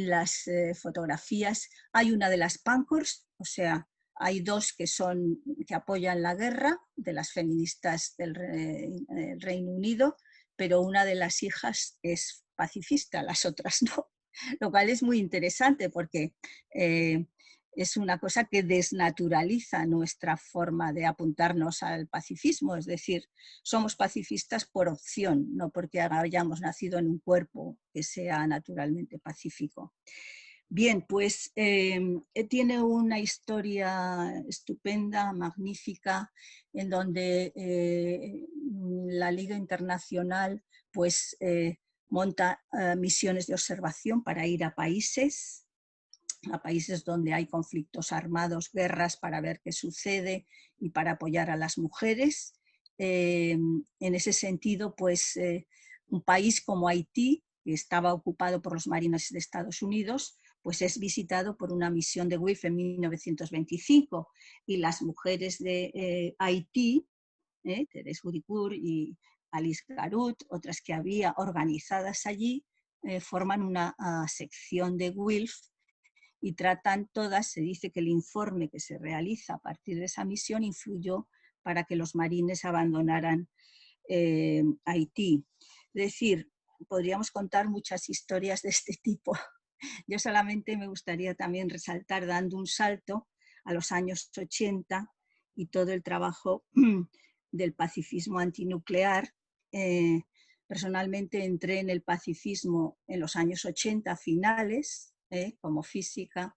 las fotografías. Hay una de las Pankhurst, o sea, hay 2 que apoyan la guerra, de las feministas del Reino Unido, pero una de las hijas es pacifista, las otras no, lo cual es muy interesante porque es una cosa que desnaturaliza nuestra forma de apuntarnos al pacifismo, es decir, somos pacifistas por opción, no porque hayamos nacido en un cuerpo que sea naturalmente pacífico. Bien, pues tiene una historia estupenda, magnífica, en donde la Liga Internacional pues, monta misiones de observación para ir a países donde hay conflictos armados, guerras, para ver qué sucede y para apoyar a las mujeres. En ese sentido, pues un país como Haití, que estaba ocupado por los marines de Estados Unidos, pues es visitado por una misión de WIF en 1925 y las mujeres de Haití, Thérèse Bourdicourt y Alice Garut, otras que había organizadas allí, forman una sección de WILF y tratan todas, se dice que el informe que se realiza a partir de esa misión influyó para que los marines abandonaran Haití. Es decir, podríamos contar muchas historias de este tipo. Yo solamente me gustaría también resaltar, dando un salto a los años 80 y todo el trabajo del pacifismo antinuclear. Personalmente entré en el pacifismo en los años 80 finales, como física,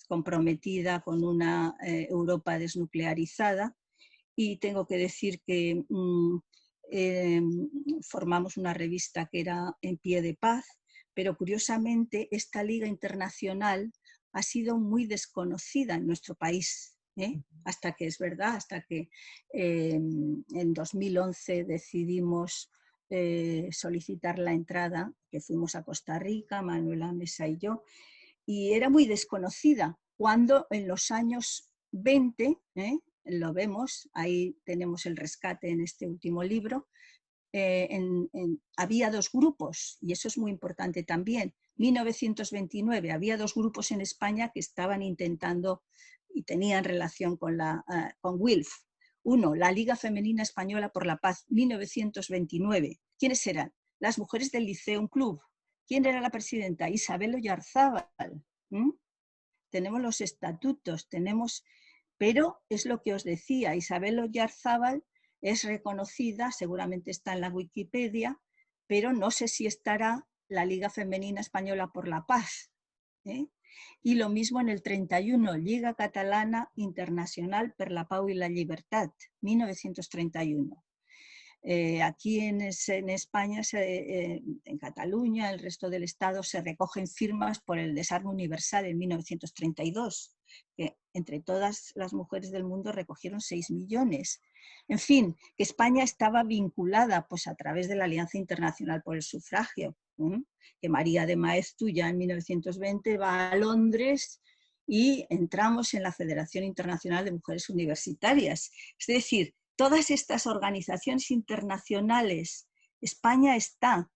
comprometida con una Europa desnuclearizada, y tengo que decir que formamos una revista que era En Pie de Paz, pero curiosamente esta Liga Internacional ha sido muy desconocida en nuestro país, hasta que es verdad, hasta que en 2011 decidimos solicitar la entrada, que fuimos a Costa Rica, Manuela Mesa y yo, y era muy desconocida, cuando en los años 20, lo vemos, ahí tenemos el rescate en este último libro, había dos grupos, y eso es muy importante también. 1929 había dos grupos en España que estaban intentando y tenían relación con WILF. Uno, la Liga Femenina Española por la Paz, 1929. ¿Quiénes eran? Las mujeres del Liceum Club. ¿Quién era la presidenta? Isabel Oyarzábal. Tenemos los estatutos, pero es lo que os decía, Isabel Oyarzábal es reconocida, seguramente está en la Wikipedia, pero no sé si estará la Liga Femenina Española por la Paz. Y lo mismo en el 31, Liga Catalana Internacional per la Pau y la Llibertat, 1931. Aquí en España, en Cataluña, el resto del Estado, se recogen firmas por el desarme universal en 1932, que entre todas las mujeres del mundo recogieron 6 millones. En fin, que España estaba vinculada pues, a través de la Alianza Internacional por el Sufragio, que María de Maeztu ya en 1920 va a Londres y entramos en la Federación Internacional de Mujeres Universitarias. Es decir, todas estas organizaciones internacionales, España está,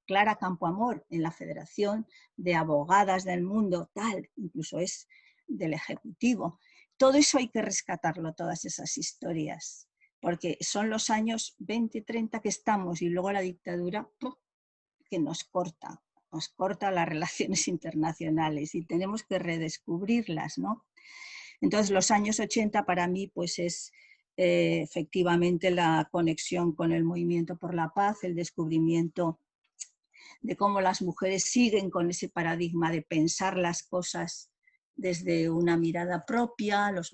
Clara Campoamor en la Federación de Abogadas del Mundo, tal, incluso es del Ejecutivo. Todo eso hay que rescatarlo, todas esas historias, porque son los años 20, 30 que estamos y luego la dictadura que nos corta las relaciones internacionales y tenemos que redescubrirlas, ¿no? Entonces los años 80 para mí pues es efectivamente la conexión con el movimiento por la paz, el descubrimiento de cómo las mujeres siguen con ese paradigma de pensar las cosas desde una mirada propia, los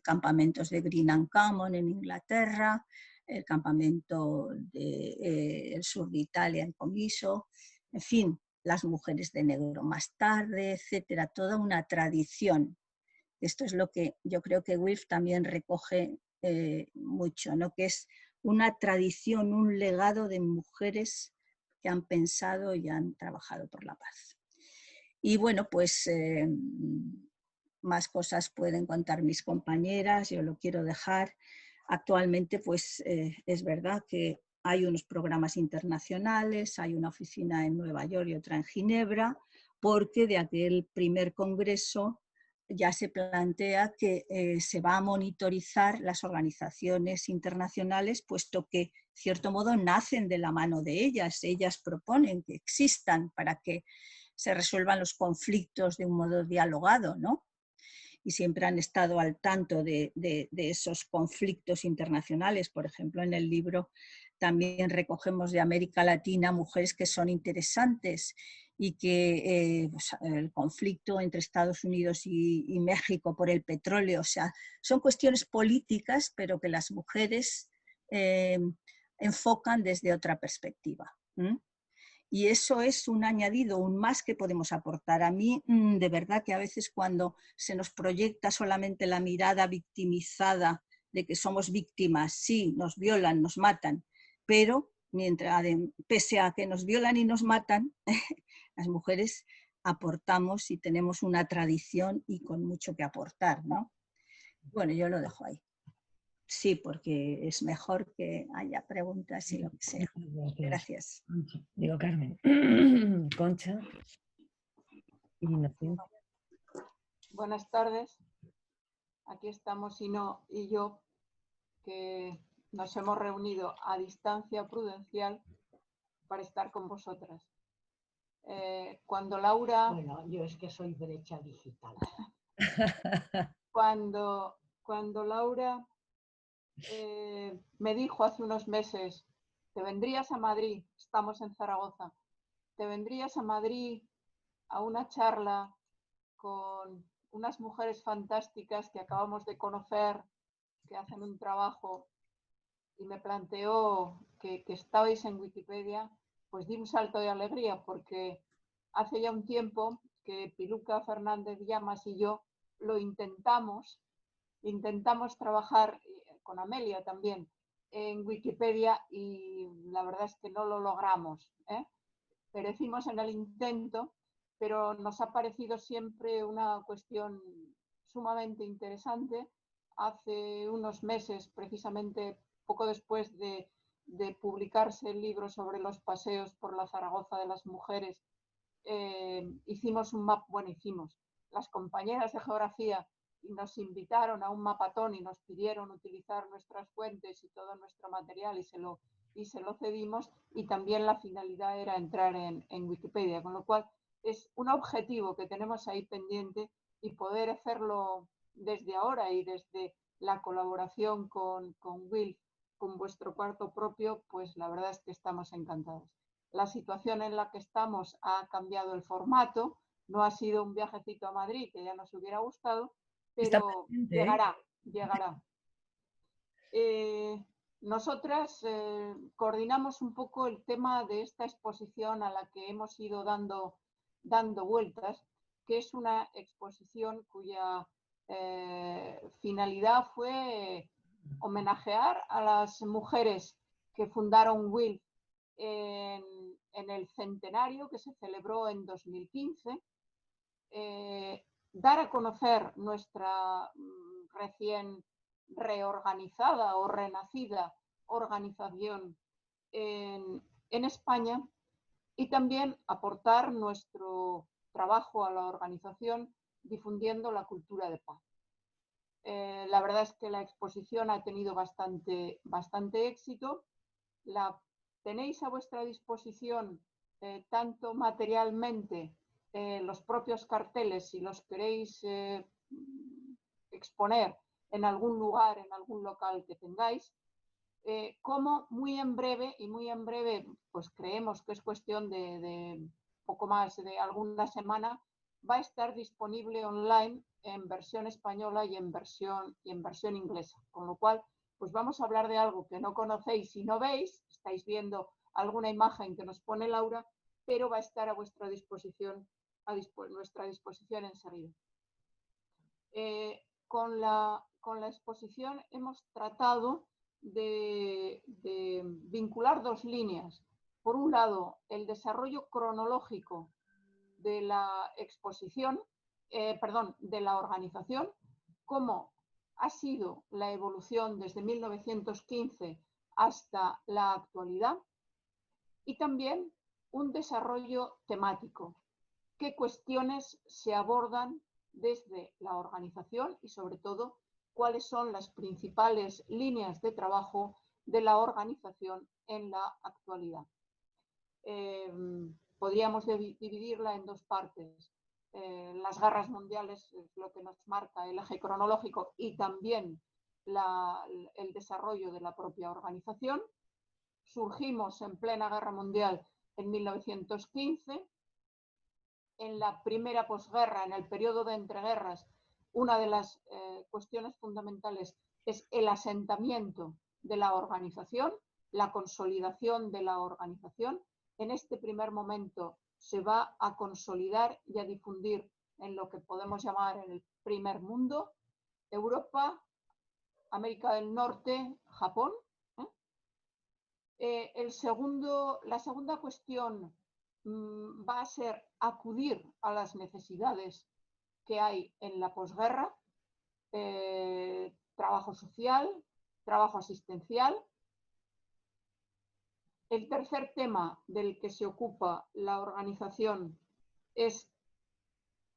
campamentos de Green and Common en Inglaterra, el campamento del sur de Italia en Comiso, en fin, las mujeres de negro más tarde, etcétera, toda una tradición. Esto es lo que yo creo que WILF también recoge mucho, ¿no? Que es una tradición, un legado de mujeres que han pensado y han trabajado por la paz. Y bueno, pues más cosas pueden contar mis compañeras, yo lo quiero dejar. Actualmente pues es verdad que hay unos programas internacionales, hay una oficina en Nueva York y otra en Ginebra, porque de aquel primer congreso ya se plantea que se va a monitorizar las organizaciones internacionales, puesto que, de cierto modo, nacen de la mano de ellas. Ellas proponen que existan para que se resuelvan los conflictos de un modo dialogado, ¿no? y siempre han estado al tanto de esos conflictos internacionales. Por ejemplo, en el libro también recogemos de América Latina mujeres que son interesantes y que pues, el conflicto entre Estados Unidos y México por el petróleo, o sea, son cuestiones políticas, pero que las mujeres enfocan desde otra perspectiva. Y eso es un añadido, un más que podemos aportar. A mí, de verdad que a veces cuando se nos proyecta solamente la mirada victimizada de que somos víctimas, sí, nos violan, nos matan, pero pese a que nos violan y nos matan, las mujeres aportamos y tenemos una tradición y con mucho que aportar, ¿no? Bueno, yo lo dejo ahí. Sí, porque es mejor que haya preguntas y lo que sea. Gracias. Digo, Carmen. Concha. Inocencia. Buenas tardes. Aquí estamos Ino y yo, que nos hemos reunido a distancia prudencial para estar con vosotras. Cuando Laura... Bueno, yo es que soy brecha digital. Cuando Laura me dijo hace unos meses, te vendrías a Madrid, estamos en Zaragoza, te vendrías a Madrid a una charla con unas mujeres fantásticas que acabamos de conocer, que hacen un trabajo, y me planteó que estabais en Wikipedia, pues di un salto de alegría, porque hace ya un tiempo que Piluca Fernández Llamas y yo lo intentamos trabajar con Amelia también en Wikipedia y la verdad es que no lo logramos, ¿eh? Perecimos en el intento, pero nos ha parecido siempre una cuestión sumamente interesante. Hace unos meses, precisamente poco después de publicarse el libro sobre los paseos por la Zaragoza de las mujeres, hicimos un mapa, bueno, las compañeras de geografía y nos invitaron a un mapatón y nos pidieron utilizar nuestras fuentes y todo nuestro material y se lo cedimos, y también la finalidad era entrar en Wikipedia, con lo cual es un objetivo que tenemos ahí pendiente, y poder hacerlo desde ahora y desde la colaboración con Will, con vuestro cuarto propio, pues la verdad es que estamos encantados. La situación en la que estamos ha cambiado el formato, no ha sido un viajecito a Madrid que ya nos hubiera gustado, pero llegará. Nosotras coordinamos un poco el tema de esta exposición a la que hemos ido dando vueltas, que es una exposición cuya finalidad fue homenajear a las mujeres que fundaron Will en el centenario que se celebró en 2015, dar a conocer nuestra recién reorganizada o renacida organización en España, y también aportar nuestro trabajo a la organización difundiendo la cultura de paz. La verdad es que la exposición ha tenido bastante éxito. La tenéis a vuestra disposición tanto materialmente, los propios carteles, si los queréis exponer en algún lugar, en algún local que tengáis, como muy en breve, pues creemos que es cuestión de poco más de alguna semana, va a estar disponible online en versión española y en versión inglesa, con lo cual pues vamos a hablar de algo que no conocéis y no veis, estáis viendo alguna imagen que nos pone Laura, pero va a estar a vuestra disposición, nuestra disposición enseguida. Con la exposición hemos tratado de vincular dos líneas. Por un lado, el desarrollo cronológico de la exposición, de la organización, cómo ha sido la evolución desde 1915 hasta la actualidad, y también un desarrollo temático, qué cuestiones se abordan desde la organización y sobre todo cuáles son las principales líneas de trabajo de la organización en la actualidad. Podríamos dividirla en dos partes. las guerras mundiales es lo que nos marca el eje cronológico y también el desarrollo de la propia organización. Surgimos en plena guerra mundial en 1915. En la primera posguerra, en el periodo de entreguerras, una de las cuestiones fundamentales es el asentamiento de la organización, la consolidación de la organización. En este primer momento se va a consolidar y a difundir en lo que podemos llamar el primer mundo, Europa, América del Norte, Japón. La segunda cuestión va a ser acudir a las necesidades que hay en la posguerra, trabajo social, trabajo asistencial. El tercer tema del que se ocupa la organización es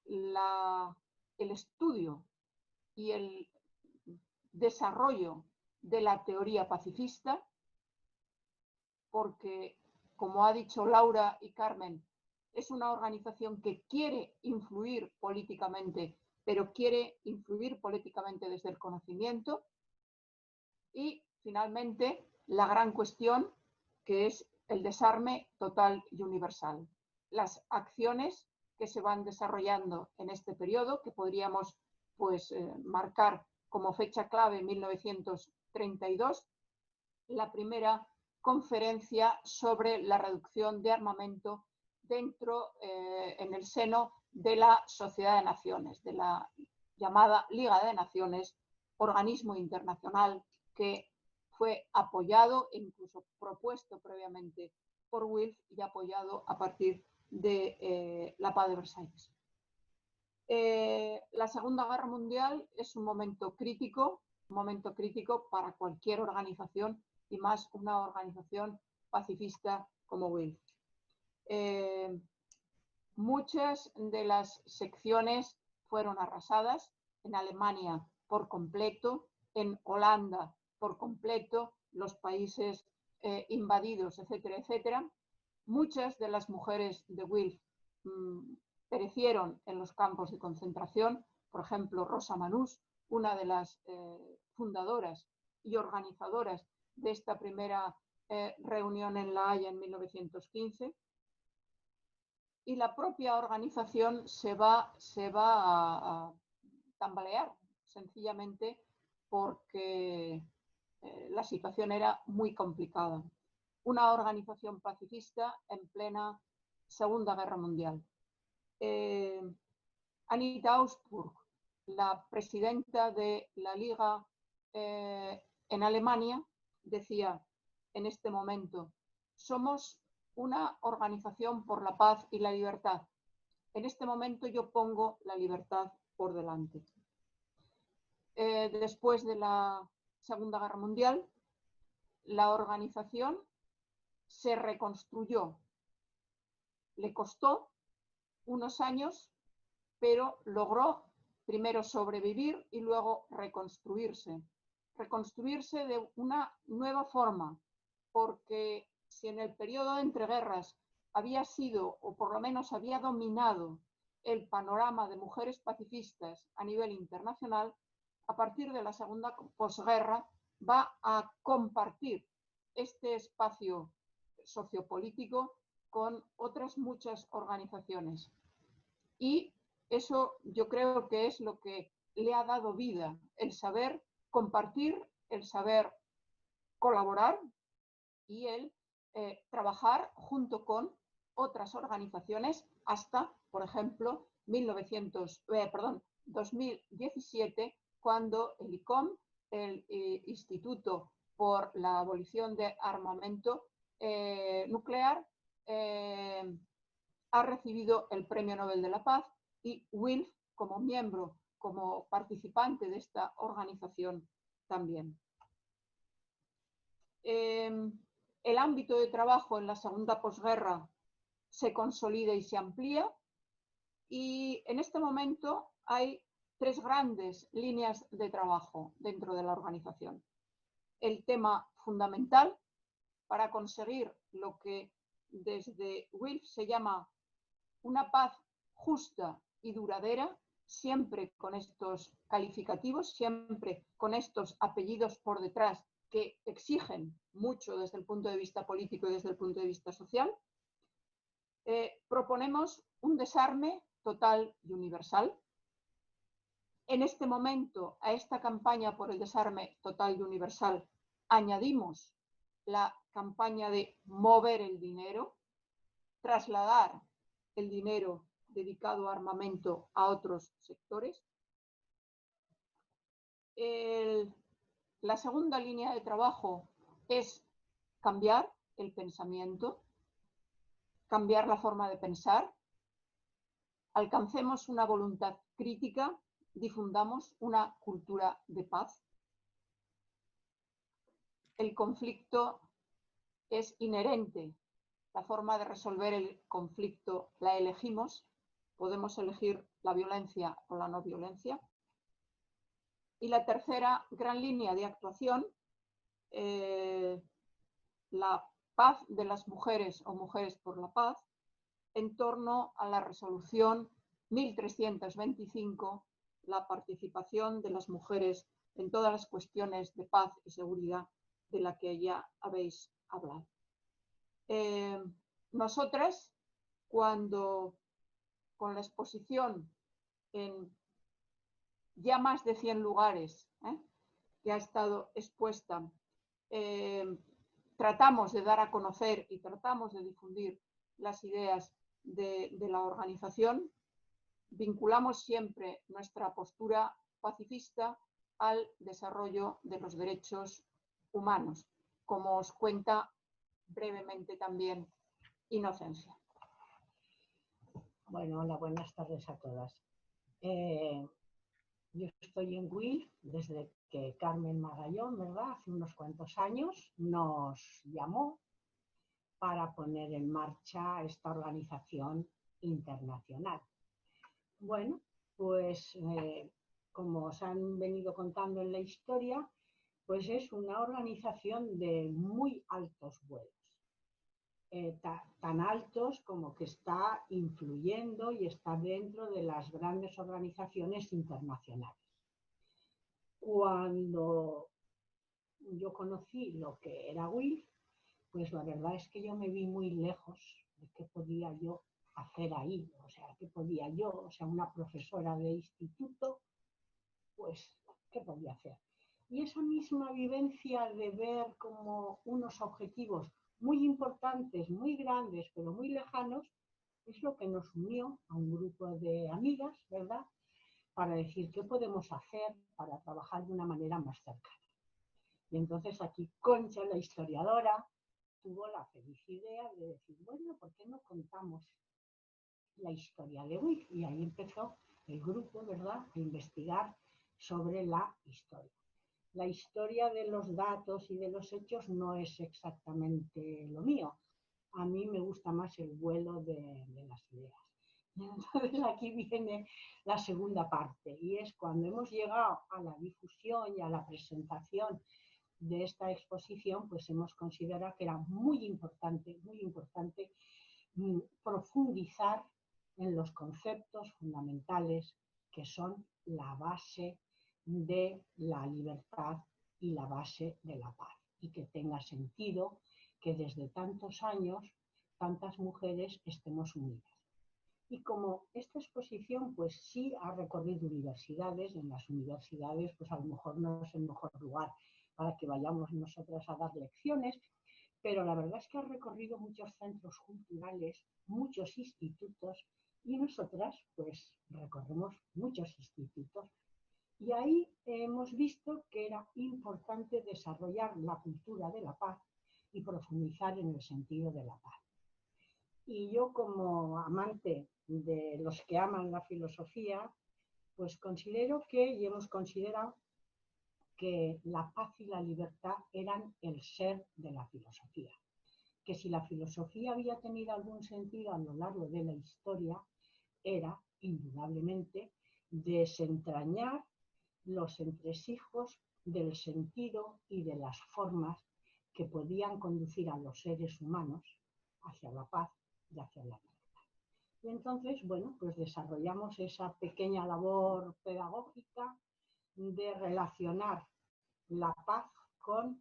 el estudio y el desarrollo de la teoría pacifista, porque, como ha dicho Laura y Carmen, es una organización que quiere influir políticamente, pero quiere influir políticamente desde el conocimiento. Y, finalmente, la gran cuestión, que es el desarme total y universal. Las acciones que se van desarrollando en este periodo, que podríamos marcar como fecha clave 1932, la primera conferencia sobre la reducción de armamento en el seno de la Sociedad de Naciones, de la llamada Liga de Naciones, organismo internacional que fue apoyado e incluso propuesto previamente por Wilf y apoyado a partir de la Paz de Versalles. La Segunda Guerra Mundial es un momento crítico para cualquier organización y más una organización pacifista como Wilf. Muchas de las secciones fueron arrasadas, en Alemania por completo, en Holanda por completo, los países invadidos, etcétera, etcétera. Muchas de las mujeres de Wilf perecieron en los campos de concentración. Por ejemplo, Rosa Manús, una de las fundadoras y organizadoras de esta primera reunión en La Haya en 1915. Y la propia organización se va a tambalear, sencillamente porque la situación era muy complicada. Una organización pacifista en plena Segunda Guerra Mundial. Anita Augsburg, la presidenta de la Liga en Alemania, decía en este momento: somos una organización por la paz y la libertad. En este momento yo pongo la libertad por delante. Después de la Segunda Guerra Mundial, la organización se reconstruyó. Le costó unos años, pero logró primero sobrevivir y luego reconstruirse. Reconstruirse de una nueva forma, porque si en el periodo de entreguerras había sido, o por lo menos había dominado, el panorama de mujeres pacifistas a nivel internacional, a partir de la segunda posguerra va a compartir este espacio sociopolítico con otras muchas organizaciones. Y eso yo creo que es lo que le ha dado vida, el saber compartir, el saber colaborar y el trabajar junto con otras organizaciones hasta, por ejemplo, 2017, cuando el ICOM, el Instituto por la Abolición de Armamento Nuclear, ha recibido el Premio Nobel de la Paz y Wilf, como miembro, como participante de esta organización, también. El ámbito de trabajo en la segunda posguerra se consolida y se amplía, y en este momento hay tres grandes líneas de trabajo dentro de la organización. El tema fundamental para conseguir lo que desde Wilf se llama una paz justa y duradera, siempre con estos calificativos, siempre con estos apellidos por detrás que exigen mucho desde el punto de vista político y desde el punto de vista social. Proponemos un desarme total y universal. En este momento, a esta campaña por el desarme total y universal, añadimos la campaña de mover el dinero, trasladar el dinero dedicado a armamento a otros sectores. La segunda línea de trabajo es cambiar el pensamiento, cambiar la forma de pensar, alcancemos una voluntad crítica, difundamos una cultura de paz. El conflicto es inherente. La forma de resolver el conflicto la elegimos. Podemos elegir la violencia o la no violencia. Y la tercera gran línea de actuación, la paz de las mujeres o mujeres por la paz, en torno a la resolución 1325, la participación de las mujeres en todas las cuestiones de paz y seguridad de la que ya habéis hablado. Nosotras, cuando con la exposición en ya más de 100 lugares que ha estado expuesta, tratamos de dar a conocer y tratamos de difundir las ideas de la organización, vinculamos siempre nuestra postura pacifista al desarrollo de los derechos humanos, como os cuenta brevemente también Inocencia. Bueno, hola, buenas tardes a todas. Yo estoy en WIL desde que Carmen Magallón, ¿verdad?, hace unos cuantos años nos llamó para poner en marcha esta organización internacional. Bueno, pues como os han venido contando en la historia, pues es una organización de muy altos vuelos. Tan altos como que está influyendo y está dentro de las grandes organizaciones internacionales. Cuando yo conocí lo que era WIL, pues la verdad es que yo me vi muy lejos de qué podía yo hacer ahí, o sea, qué podía yo, o sea, una profesora de instituto, pues, ¿qué podía hacer? Y esa misma vivencia de ver como unos objetivos muy importantes, muy grandes, pero muy lejanos, es lo que nos unió a un grupo de amigas, ¿verdad?, para decir qué podemos hacer para trabajar de una manera más cercana. Y entonces aquí Concha, la historiadora, tuvo la feliz idea de decir, bueno, ¿por qué no contamos la historia de WIL? Y ahí empezó el grupo, ¿verdad?, a investigar sobre la historia. La historia de los datos y de los hechos no es exactamente lo mío. A mí me gusta más el vuelo de las ideas. Entonces aquí viene la segunda parte, y es cuando hemos llegado a la difusión y a la presentación de esta exposición, pues hemos considerado que era muy importante profundizar en los conceptos fundamentales que son la base de la libertad y la base de la paz, y que tenga sentido que desde tantos años tantas mujeres estemos unidas. Y como esta exposición pues sí ha recorrido universidades, en las universidades pues a lo mejor no es el mejor lugar para que vayamos nosotras a dar lecciones, pero la verdad es que ha recorrido muchos centros culturales, muchos institutos, y nosotras pues recorremos muchos institutos. Y ahí hemos visto que era importante desarrollar la cultura de la paz y profundizar en el sentido de la paz. Y yo, como amante de los que aman la filosofía, pues considero que, y hemos considerado, que la paz y la libertad eran el ser de la filosofía. Que si la filosofía había tenido algún sentido a lo largo de la historia, era, indudablemente, desentrañar los entresijos del sentido y de las formas que podían conducir a los seres humanos hacia la paz y hacia la libertad. Y entonces, bueno, pues desarrollamos esa pequeña labor pedagógica de relacionar la paz con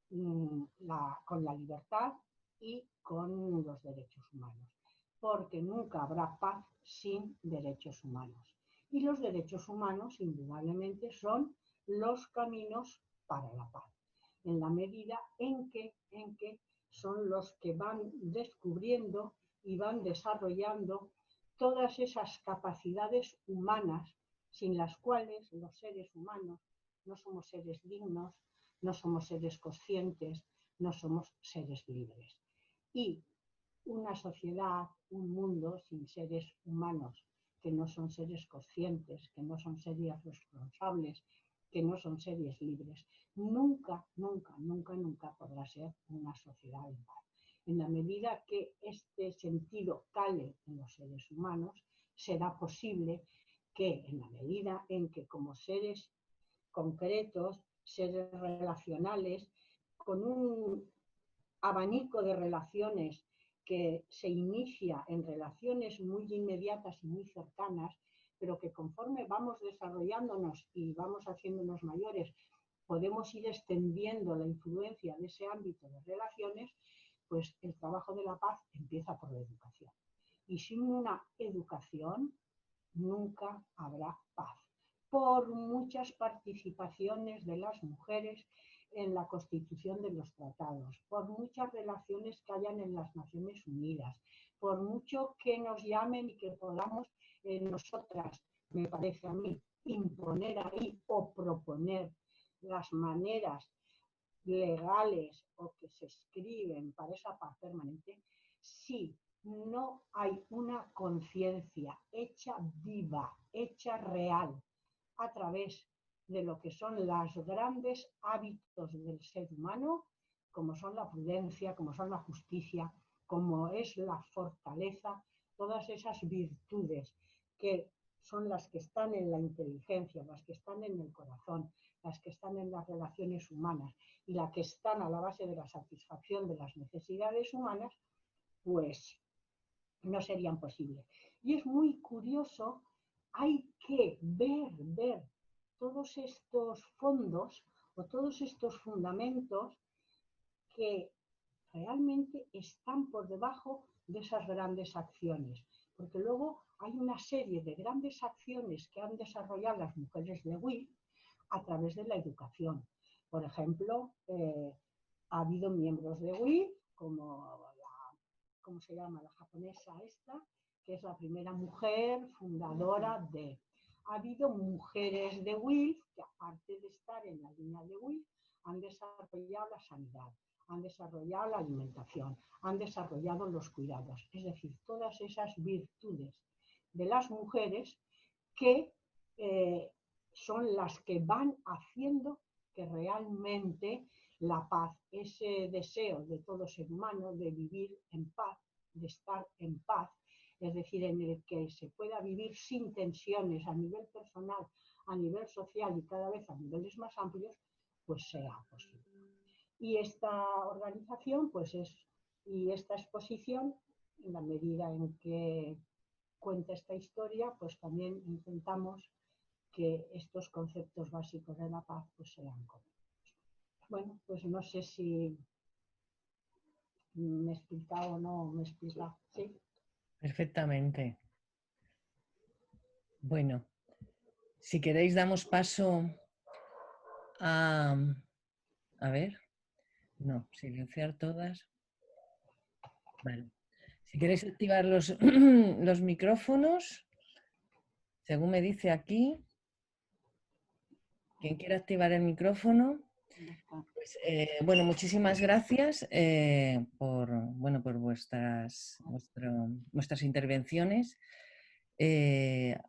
la libertad y con los derechos humanos, porque nunca habrá paz sin derechos humanos. Y los derechos humanos, indudablemente, son los caminos para la paz, en la medida en que son los que van descubriendo y van desarrollando todas esas capacidades humanas sin las cuales los seres humanos no somos seres dignos, no somos seres conscientes, no somos seres libres. Y una sociedad, un mundo sin seres humanos, que no son seres conscientes, que no son seres responsables, que no son seres libres, nunca, nunca, nunca, nunca podrá ser una sociedad en paz. En la medida que este sentido cale en los seres humanos, será posible que en la medida en que como seres concretos, seres relacionales, con un abanico de relaciones que se inicia en relaciones muy inmediatas y muy cercanas, pero que conforme vamos desarrollándonos y vamos haciéndonos mayores, podemos ir extendiendo la influencia de ese ámbito de relaciones, pues el trabajo de la paz empieza por la educación. Y sin una educación nunca habrá paz, por muchas participaciones de las mujeres en la constitución de los tratados, por muchas relaciones que hayan en las Naciones Unidas, por mucho que nos llamen y que podamos nosotras, me parece a mí, imponer ahí o proponer las maneras legales o que se escriben para esa paz permanente, si no hay una conciencia hecha viva, hecha real, a través de lo que son los grandes hábitos del ser humano, como son la prudencia, como son la justicia, como es la fortaleza, todas esas virtudes que son las que están en la inteligencia, las que están en el corazón, las que están en las relaciones humanas y las que están a la base de la satisfacción de las necesidades humanas, pues no serían posibles. Y es muy curioso, hay que ver todos estos fondos o todos estos fundamentos que realmente están por debajo de esas grandes acciones. Porque luego hay una serie de grandes acciones que han desarrollado las mujeres de WIF a través de la educación. Por ejemplo, ha habido miembros de WIF, como ¿cómo se llama? La japonesa esta, que es la primera mujer fundadora de... Ha habido mujeres de WILF que, aparte de estar en la línea de WILF, han desarrollado la sanidad, han desarrollado la alimentación, han desarrollado los cuidados. Es decir, todas esas virtudes de las mujeres que son las que van haciendo que realmente la paz, ese deseo de todo ser humano de vivir en paz, de estar en paz, es decir, en el que se pueda vivir sin tensiones a nivel personal, a nivel social y cada vez a niveles más amplios, pues sea posible. Y esta organización, pues y esta exposición, en la medida en que cuenta esta historia, pues también intentamos que estos conceptos básicos de la paz pues sean comunes. Bueno, pues no sé si me he explicado o no me he explicado. ¿Sí? Perfectamente. Bueno, si queréis damos paso a ver, no, silenciar todas. Vale. Si queréis activar los, los micrófonos, según me dice aquí, quien quiera activar el micrófono. Pues, bueno, muchísimas gracias por vuestras intervenciones.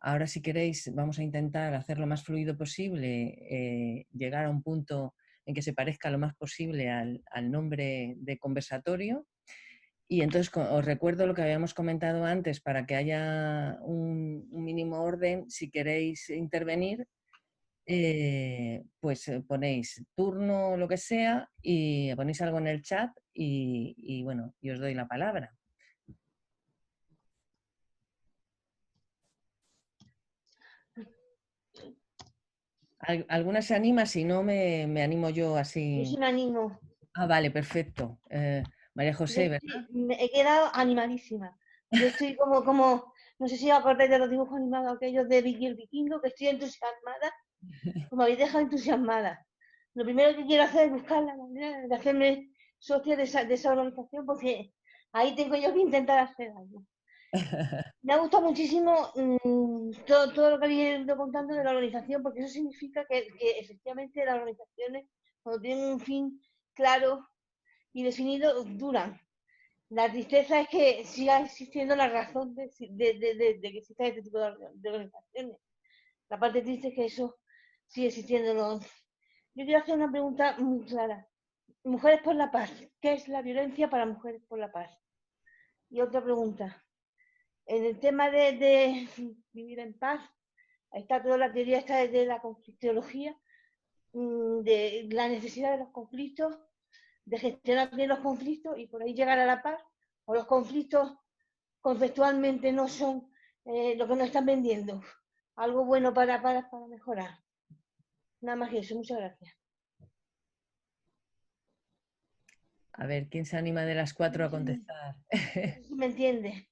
Ahora, si queréis, vamos a intentar hacer lo más fluido posible, llegar a un punto en que se parezca lo más posible al nombre de conversatorio. Y entonces os recuerdo lo que habíamos comentado antes, para que haya un mínimo orden. Si queréis intervenir, pues ponéis turno o lo que sea y ponéis algo en el chat y bueno, y os doy la palabra. ¿Alguna se anima? Si no, me animo yo Yo así. sí me animo. Ah, vale, perfecto. María José, ¿verdad? Me he quedado animadísima. Yo estoy como, no sé si os acordáis de los dibujos animados aquellos de Vicky el Vikingo, que estoy entusiasmada, pues me habéis dejado entusiasmada. Lo primero que quiero hacer es buscar la manera de hacerme socia de esa organización, porque ahí tengo yo que intentar hacer algo. Me ha gustado muchísimo todo lo que habéis ido contando de la organización, porque eso significa que efectivamente las organizaciones, cuando tienen un fin claro y definido, duran. La tristeza es que siga existiendo la razón de que exista este tipo de organizaciones. La parte triste es que eso sigue existiendo. ¿No? Yo quiero hacer una pregunta muy clara. Mujeres por la paz. ¿Qué es la violencia para mujeres por la paz? Y otra pregunta. En el tema de vivir en paz, ahí está toda la teoría esta de la conflictología, de la necesidad de los conflictos, de gestionar bien los conflictos y por ahí llegar a la paz, o los conflictos conceptualmente no son lo que nos están vendiendo. Algo bueno para mejorar. Nada más que eso. Muchas gracias. A ver, ¿quién se anima de las 4 a contestar? No sé si me entiende.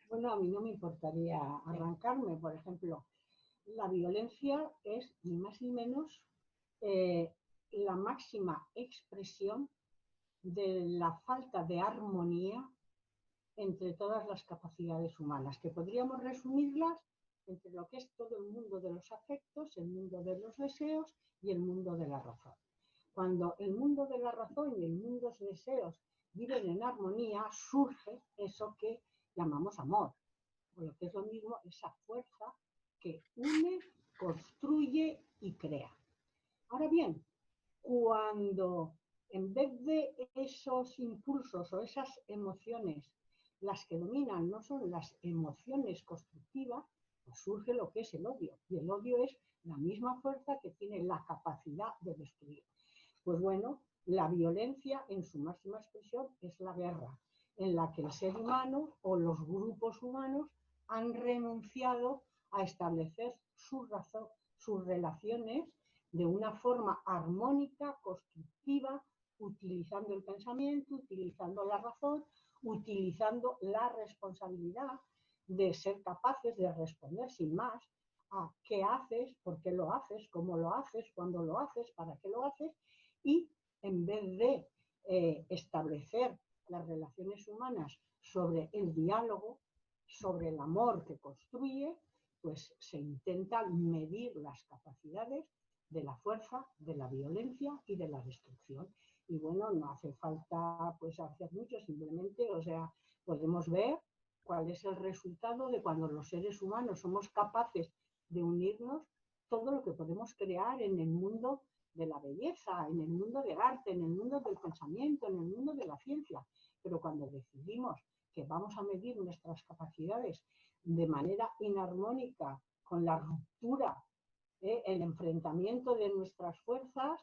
Bueno, a mí no me importaría arrancarme. Por ejemplo, la violencia es ni más ni menos la máxima expresión de la falta de armonía entre todas las capacidades humanas, que podríamos resumirlas entre lo que es todo el mundo de los afectos, el mundo de los deseos y el mundo de la razón. Cuando el mundo de la razón y el mundo de los deseos viven en armonía, surge eso que llamamos amor, o lo que es lo mismo, esa fuerza que une, construye y crea. Ahora bien, cuando en vez de esos impulsos o esas emociones, las que dominan no son las emociones constructivas, pues surge lo que es el odio. Y el odio es la misma fuerza que tiene la capacidad de destruir. Pues bueno, la violencia en su máxima expresión es la guerra, en la que el ser humano o los grupos humanos han renunciado a establecer sus relaciones de una forma armónica, constructiva, utilizando el pensamiento, utilizando la razón, utilizando la responsabilidad de ser capaces de responder sin más a qué haces, por qué lo haces, cómo lo haces, cuándo lo haces, para qué lo haces, y en vez de establecer las relaciones humanas sobre el diálogo, sobre el amor que construye, pues se intentan medir las capacidades de la fuerza, de la violencia y de la destrucción. Y bueno, no hace falta pues hacer mucho, simplemente, o sea, podemos ver cuál es el resultado de cuando los seres humanos somos capaces de unirnos, todo lo que podemos crear en el mundo de la belleza, en el mundo del arte, en el mundo del pensamiento, en el mundo de la ciencia. Pero cuando decidimos que vamos a medir nuestras capacidades de manera inarmónica, con la ruptura, el enfrentamiento de nuestras fuerzas,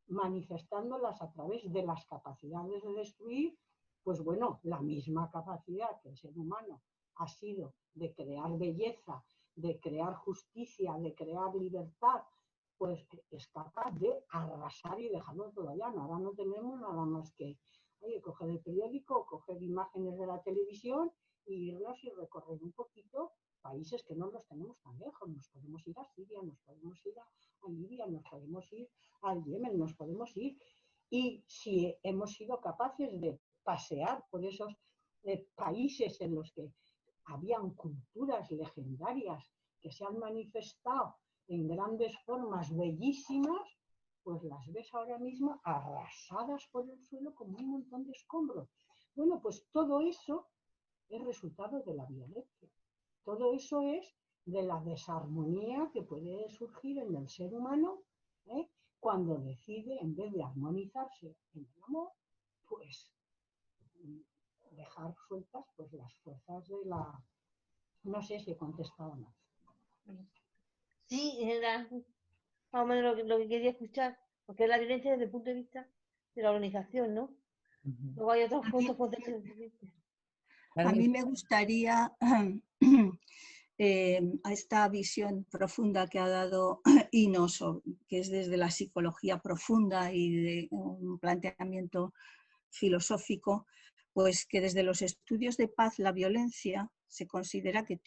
manifestándolas a través de las capacidades de destruir, pues bueno, la misma capacidad que el ser humano ha sido de crear belleza, de crear justicia, de crear libertad, pues es capaz de arrasar y dejarlo todo allá. Ahora no tenemos nada más que coger el periódico, coger imágenes de la televisión y irnos y recorrer un poquito países que no los tenemos tan lejos. Nos podemos ir a Siria, nos podemos ir a Libia, nos podemos ir al Yemen, nos podemos ir. Y si hemos sido capaces de pasear por esos países en los que habían culturas legendarias que se han manifestado en grandes formas bellísimas, pues las ves ahora mismo arrasadas por el suelo como un montón de escombros. Bueno, pues todo eso es resultado de la violencia. Todo eso es de la desarmonía que puede surgir en el ser humano cuando decide, en vez de armonizarse en el amor, pues dejar sueltas pues las fuerzas de la... No sé si he contestado o no. Sí, era más o menos lo que quería escuchar, porque es la violencia desde el punto de vista de la organización, ¿no? Luego hay otros puntos. A mí me gustaría a esta visión profunda que ha dado Ino, que es desde la psicología profunda y de un planteamiento filosófico, pues que desde los estudios de paz la violencia se considera que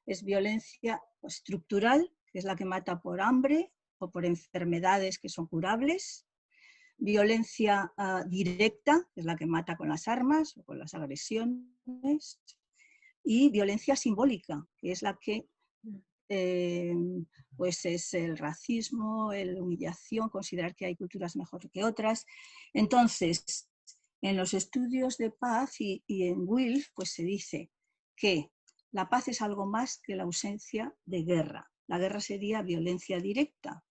es violencia estructural, que es la que mata por hambre o por enfermedades que son curables, violencia directa, que es la que mata con las armas o con las agresiones, y violencia simbólica, que es la que pues es el racismo, la humillación, considerar que hay culturas mejor que otras. Entonces, en los estudios de paz y en Wilf, pues se dice que la paz es algo más que la ausencia de guerra. La guerra sería violencia directa,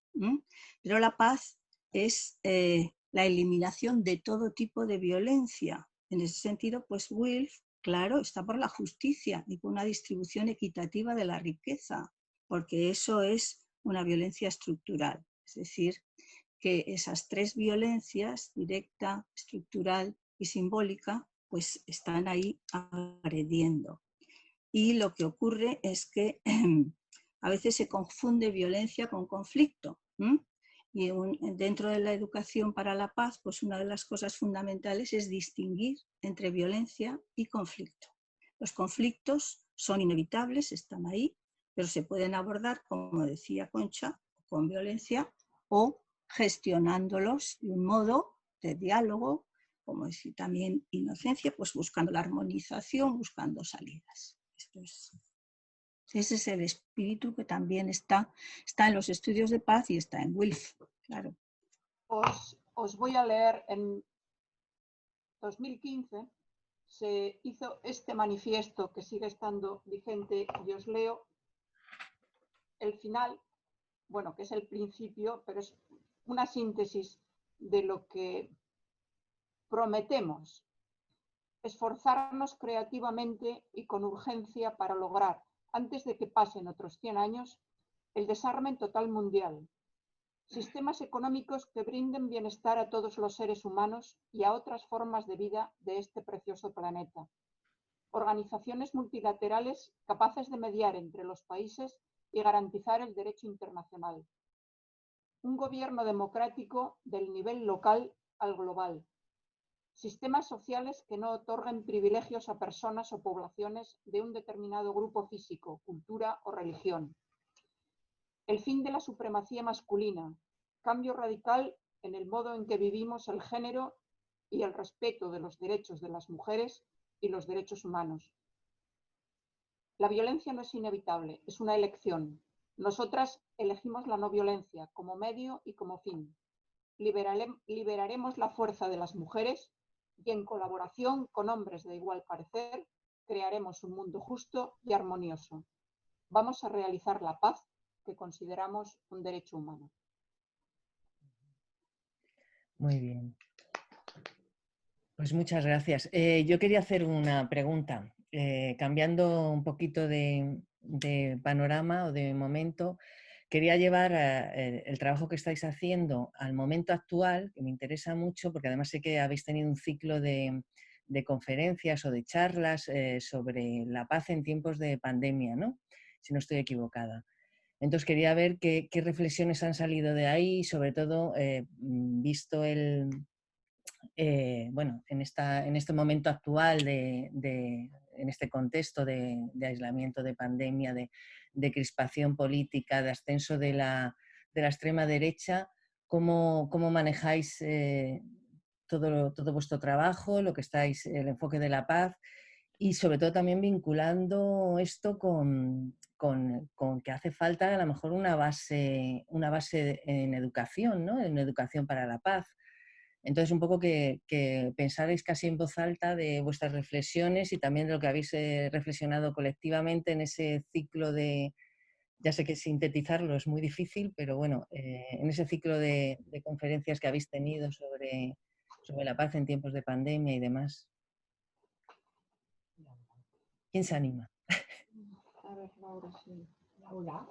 pero la paz es la eliminación de todo tipo de violencia. En ese sentido, pues Wilf, claro, está por la justicia y por una distribución equitativa de la riqueza, porque eso es una violencia estructural. Es decir, que esas tres violencias, directa, estructural y simbólica, pues están ahí agrediendo. Y lo que ocurre es que a veces se confunde violencia con conflicto. Y dentro de la educación para la paz, pues una de las cosas fundamentales es distinguir entre violencia y conflicto. Los conflictos son inevitables, están ahí, pero se pueden abordar, como decía Concha, con violencia o gestionándolos de un modo de diálogo, como decía también Inocencia, pues buscando la armonización, buscando salidas. Ese es el espíritu que también está en los estudios de paz y está en Wilf, claro. Os voy a leer, en 2015 se hizo este manifiesto que sigue estando vigente y os leo el final, bueno, que es el principio, pero es una síntesis de lo que prometemos. Esforzarnos creativamente y con urgencia para lograr, antes de que pasen otros 100 años, el desarme total mundial. Sistemas económicos que brinden bienestar a todos los seres humanos y a otras formas de vida de este precioso planeta. Organizaciones multilaterales capaces de mediar entre los países y garantizar el derecho internacional. Un gobierno democrático del nivel local al global. Sistemas sociales que no otorguen privilegios a personas o poblaciones de un determinado grupo físico, cultura o religión. El fin de la supremacía masculina, cambio radical en el modo en que vivimos el género y el respeto de los derechos de las mujeres y los derechos humanos. La violencia no es inevitable, es una elección. Nosotras elegimos la no violencia como medio y como fin. Liberaremos la fuerza de las mujeres y en colaboración con hombres de igual parecer crearemos un mundo justo y armonioso. Vamos a realizar la paz que consideramos un derecho humano. Muy bien. Pues muchas gracias. Yo quería hacer una pregunta, cambiando un poquito de panorama o de momento. Quería llevar el trabajo que estáis haciendo al momento actual, que me interesa mucho, porque además sé que habéis tenido un ciclo de conferencias o de charlas sobre la paz en tiempos de pandemia, ¿no? Si no estoy equivocada. Entonces quería ver qué reflexiones han salido de ahí, sobre todo visto bueno, en este momento actual, en este contexto de aislamiento, de pandemia, de crispación política, de ascenso de la extrema derecha, ¿cómo manejáis todo vuestro trabajo, el enfoque de la paz? Y sobre todo también vinculando esto con que hace falta a lo mejor una base en educación, ¿no? En educación para la paz. Entonces, un poco que pensarais casi en voz alta de vuestras reflexiones y también de lo que habéis reflexionado colectivamente en ese ciclo de, ya sé que sintetizarlo es muy difícil, pero bueno, en ese ciclo de conferencias que habéis tenido sobre la paz en tiempos de pandemia y demás. ¿Quién se anima? A ver, Laura, sí. Laura.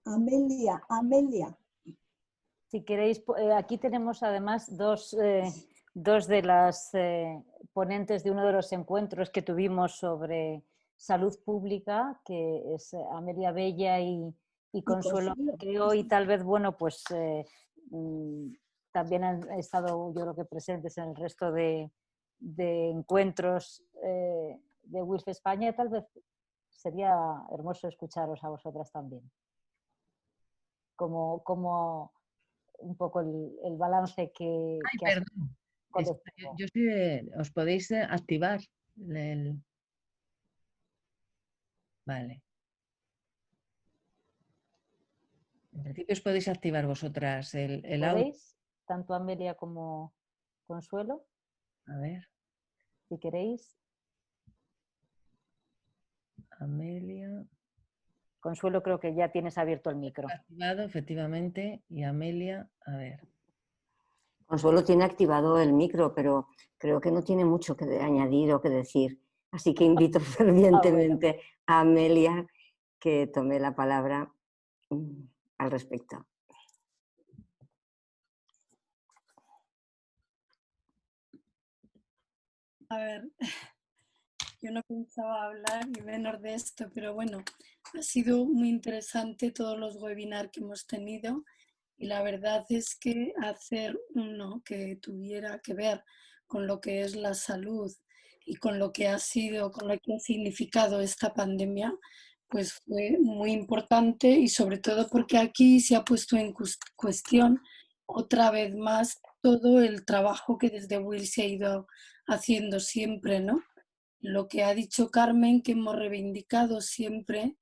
Amelia. Si queréis, aquí tenemos además dos de las ponentes de uno de los encuentros que tuvimos sobre salud pública, que es Amelia Bella y Consuelo Consuelo. que hoy tal vez, bueno, pues también han estado, yo creo que presentes en el resto de encuentros de WILF España, y tal vez sería hermoso escucharos a vosotras también. Como un poco el balance que... Ay, que has perdón. colectivo. Yo sí, os podéis activar el... Vale. En principio os podéis activar vosotras el audio. ¿Podéis? Tanto Amelia como Consuelo, A ver, si queréis. Amelia. Consuelo, creo que ya tienes abierto el micro. Activado, efectivamente. Y Amelia, a ver. Consuelo tiene activado el micro, pero creo que no tiene mucho que añadir o que decir. Así que invito fervientemente a Amelia que tome la palabra al respecto. A ver, yo no pensaba hablar y menos de esto, pero bueno, ha sido muy interesante todos los webinars que hemos tenido y la verdad es que hacer uno que tuviera que ver con lo que es la salud y con lo que ha sido, con lo que ha significado esta pandemia, pues fue muy importante y sobre todo porque aquí se ha puesto en cuestión otra vez más todo el trabajo que desde WIL se ha ido haciendo siempre, ¿no? Lo que ha dicho Carmen, que hemos reivindicado siempre,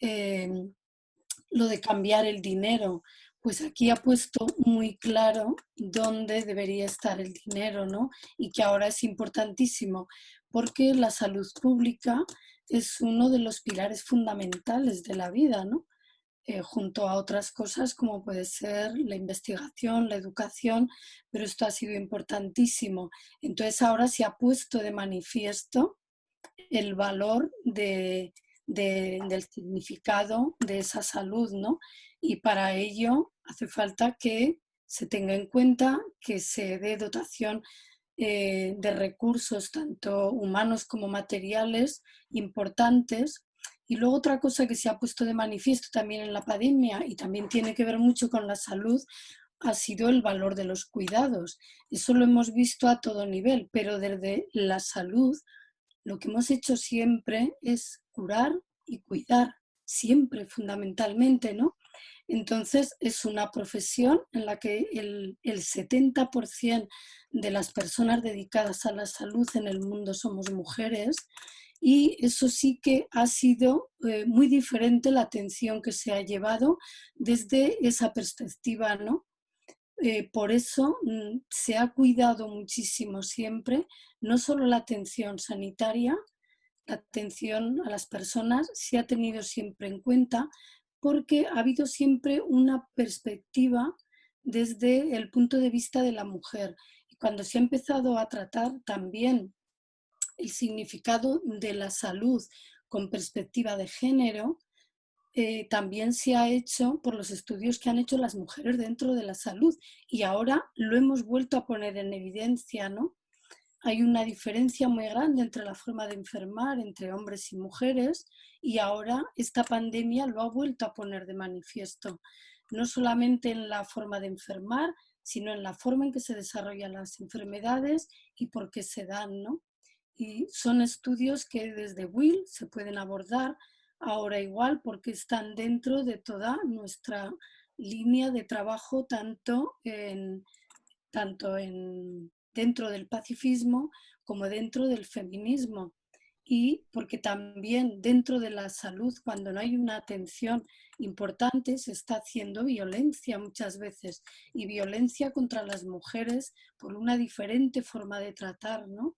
lo de cambiar el dinero, pues aquí ha puesto muy claro dónde debería estar el dinero, ¿no? Y que ahora es importantísimo, porque la salud pública es uno de los pilares fundamentales de la vida, ¿no? Junto a otras cosas como puede ser la investigación, la educación, pero esto ha sido importantísimo. Entonces ahora se ha puesto de manifiesto el valor del significado de esa salud, ¿no? Y para ello hace falta que se tenga en cuenta, que se dé dotación de recursos, tanto humanos como materiales, importantes. Y luego otra cosa que se ha puesto de manifiesto también en la pandemia y también tiene que ver mucho con la salud, ha sido el valor de los cuidados. Eso lo hemos visto a todo nivel, pero desde la salud lo que hemos hecho siempre es curar y cuidar, siempre fundamentalmente, ¿no? Entonces es una profesión en la que el 70% de las personas dedicadas a la salud en el mundo somos mujeres y eso sí que ha sido muy diferente la atención que se ha llevado desde esa perspectiva, ¿no? Por eso se ha cuidado muchísimo siempre, no solo la atención sanitaria, la atención a las personas se ha tenido siempre en cuenta porque ha habido siempre una perspectiva desde el punto de vista de la mujer. Y cuando se ha empezado a tratar también el significado de la salud con perspectiva de género, también se ha hecho por los estudios que han hecho las mujeres dentro de la salud y ahora lo hemos vuelto a poner en evidencia, ¿no? Hay una diferencia muy grande entre la forma de enfermar entre hombres y mujeres y ahora esta pandemia lo ha vuelto a poner de manifiesto, no solamente en la forma de enfermar, sino en la forma en que se desarrollan las enfermedades y por qué se dan, ¿no? Y son estudios que desde WIL se pueden abordar ahora igual porque están dentro de toda nuestra línea de trabajo, dentro del pacifismo como dentro del feminismo. Y porque también dentro de la salud, cuando no hay una atención importante, se está haciendo violencia muchas veces, y violencia contra las mujeres por una diferente forma de tratar, ¿no?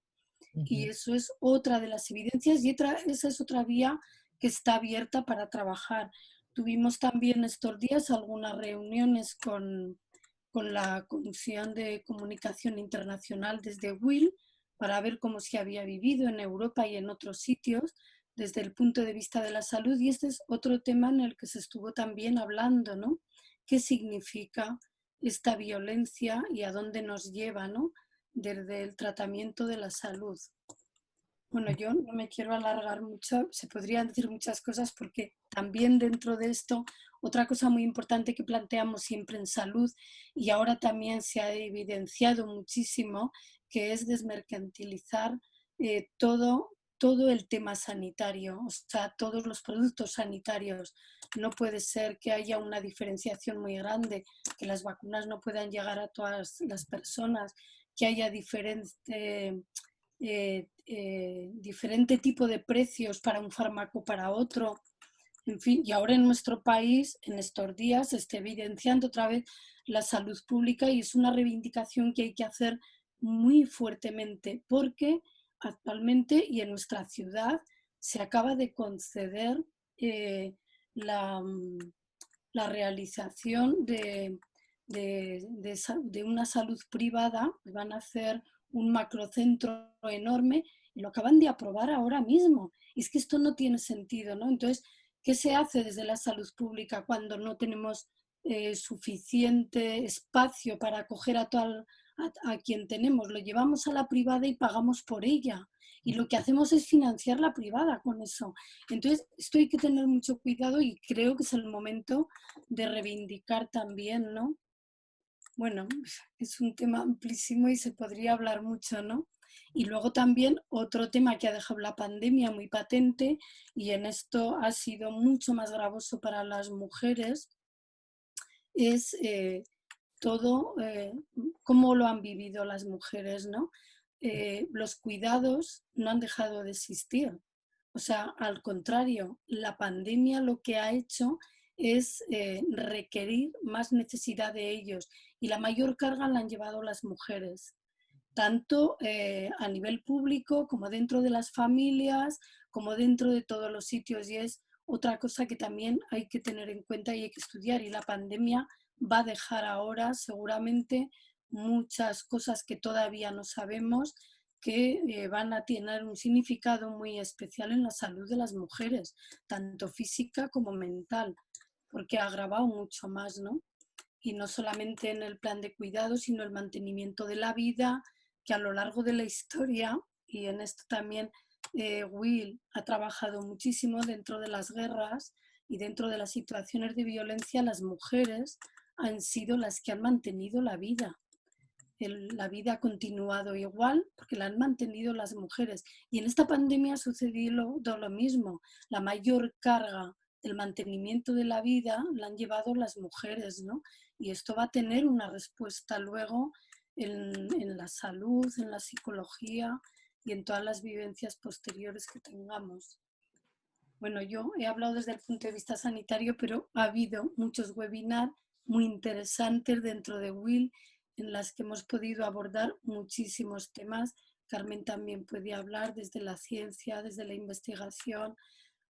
Y eso es otra de las evidencias y esa es otra vía que está abierta para trabajar. Tuvimos también estos días algunas reuniones con la Comisión de Comunicación Internacional desde WIL para ver cómo se había vivido en Europa y en otros sitios desde el punto de vista de la salud. Y este es otro tema en el que se estuvo también hablando, ¿no? ¿Qué significa esta violencia y a dónde nos lleva, ¿no? Desde el tratamiento de la salud. Bueno, yo no me quiero alargar mucho, se podrían decir muchas cosas porque también dentro de esto, otra cosa muy importante que planteamos siempre en salud y ahora también se ha evidenciado muchísimo, que es desmercantilizar todo el tema sanitario, o sea, todos los productos sanitarios. No puede ser que haya una diferenciación muy grande, que las vacunas no puedan llegar a todas las personas, que haya diferente tipo de precios para un fármaco para otro. En fin, y ahora en nuestro país, en estos días, se está evidenciando otra vez la salud pública y es una reivindicación que hay que hacer muy fuertemente porque actualmente y en nuestra ciudad se acaba de conceder la, la realización de una salud privada. Van a hacer un macrocentro enorme y lo acaban de aprobar ahora mismo. Y es que esto no tiene sentido, ¿no? Entonces, ¿qué se hace desde la salud pública cuando no tenemos suficiente espacio para acoger a quien tenemos? Lo llevamos a la privada y pagamos por ella. Y lo que hacemos es financiar la privada con eso. Entonces, esto hay que tener mucho cuidado y creo que es el momento de reivindicar también, ¿no? Bueno, es un tema amplísimo y se podría hablar mucho, ¿no? Y luego también otro tema que ha dejado la pandemia muy patente y en esto ha sido mucho más gravoso para las mujeres es todo cómo lo han vivido las mujeres, ¿no? Los cuidados no han dejado de existir. O sea, al contrario, la pandemia lo que ha hecho es requerir más necesidad de ellos y la mayor carga la han llevado las mujeres, tanto a nivel público como dentro de las familias, como dentro de todos los sitios. Y es otra cosa que también hay que tener en cuenta y hay que estudiar. Y la pandemia va a dejar ahora seguramente muchas cosas que todavía no sabemos que van a tener un significado muy especial en la salud de las mujeres, tanto física como mental, porque ha agravado mucho más, ¿no? Y no solamente en el plan de cuidado, sino el mantenimiento de la vida, que a lo largo de la historia, y en esto también Will ha trabajado muchísimo dentro de las guerras y dentro de las situaciones de violencia, las mujeres han sido las que han mantenido la vida. La vida ha continuado igual porque la han mantenido las mujeres. Y en esta pandemia ha sucedido lo mismo. La mayor carga del mantenimiento de la vida la han llevado las mujeres, ¿no? Y esto va a tener una respuesta luego en la salud, en la psicología y en todas las vivencias posteriores que tengamos. Bueno, yo he hablado desde el punto de vista sanitario, pero ha habido muchos webinars muy interesantes dentro de Will en las que hemos podido abordar muchísimos temas. Carmen también puede hablar desde la ciencia, desde la investigación.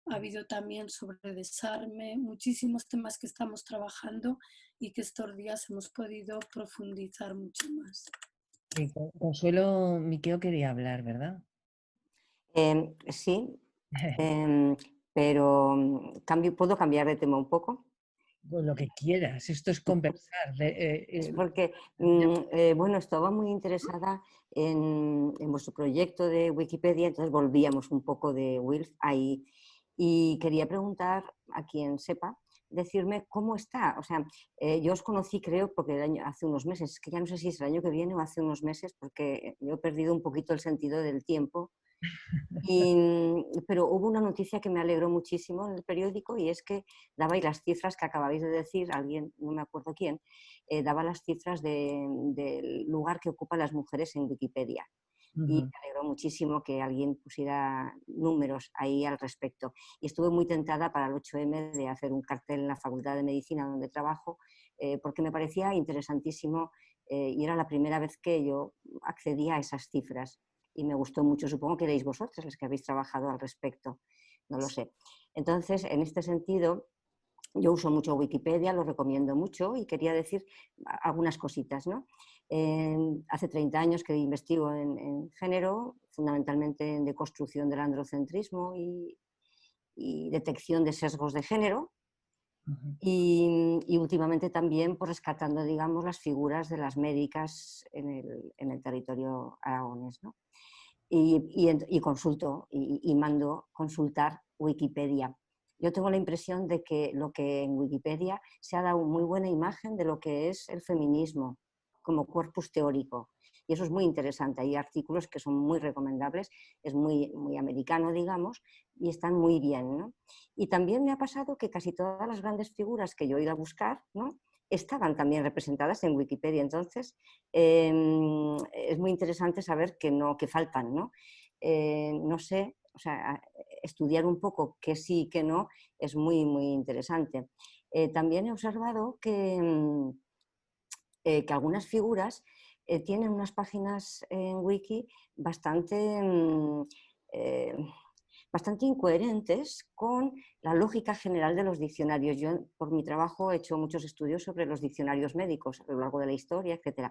Ha habido también sobre desarme, muchísimos temas que estamos trabajando y que estos días hemos podido profundizar mucho más. Sí, Consuelo Miqueo quería hablar, ¿verdad? Sí, pero ¿puedo cambiar de tema un poco? Pues lo que quieras, esto es conversar. Es porque, bueno, estaba muy interesada en vuestro proyecto de Wikipedia, entonces volvíamos un poco de Wilf ahí y quería preguntar a quien sepa, decirme cómo está. O sea, yo os conocí creo porque hace unos meses, que ya no sé si es el año que viene o hace unos meses, porque yo he perdido un poquito el sentido del tiempo. Pero hubo una noticia que me alegró muchísimo en el periódico y es que dabais las cifras que acabáis de decir, alguien, no me acuerdo quién, daba las cifras del lugar que ocupan las mujeres en Wikipedia. Y me alegró muchísimo que alguien pusiera números ahí al respecto. Y estuve muy tentada para el 8M de hacer un cartel en la Facultad de Medicina donde trabajo, porque me parecía interesantísimo y era la primera vez que yo accedía a esas cifras. Y me gustó mucho. Supongo que erais vosotros los que habéis trabajado al respecto, no lo sé. Entonces, en este sentido, yo uso mucho Wikipedia, lo recomiendo mucho y quería decir algunas cositas, ¿no? Hace 30 años que investigo en género, fundamentalmente en deconstrucción del androcentrismo y detección de sesgos de género. Y últimamente también pues, rescatando, digamos, las figuras de las médicas en el territorio aragonés, ¿no? y consulto y mando consultar Wikipedia. Yo tengo la impresión de que lo que en Wikipedia se ha dado muy buena imagen de lo que es el feminismo como corpus teórico. Y eso es muy interesante. Hay artículos que son muy recomendables, es muy, muy americano, digamos, y están muy bien, ¿no? Y también me ha pasado que casi todas las grandes figuras que yo he ido a buscar, ¿no?, estaban también representadas en Wikipedia. Entonces, es muy interesante saber que faltan, ¿no? No sé, o sea, estudiar un poco qué sí y qué no es muy, muy interesante. También he observado que algunas figuras tienen unas páginas en Wiki bastante incoherentes con la lógica general de los diccionarios. Yo, por mi trabajo, he hecho muchos estudios sobre los diccionarios médicos a lo largo de la historia, etc.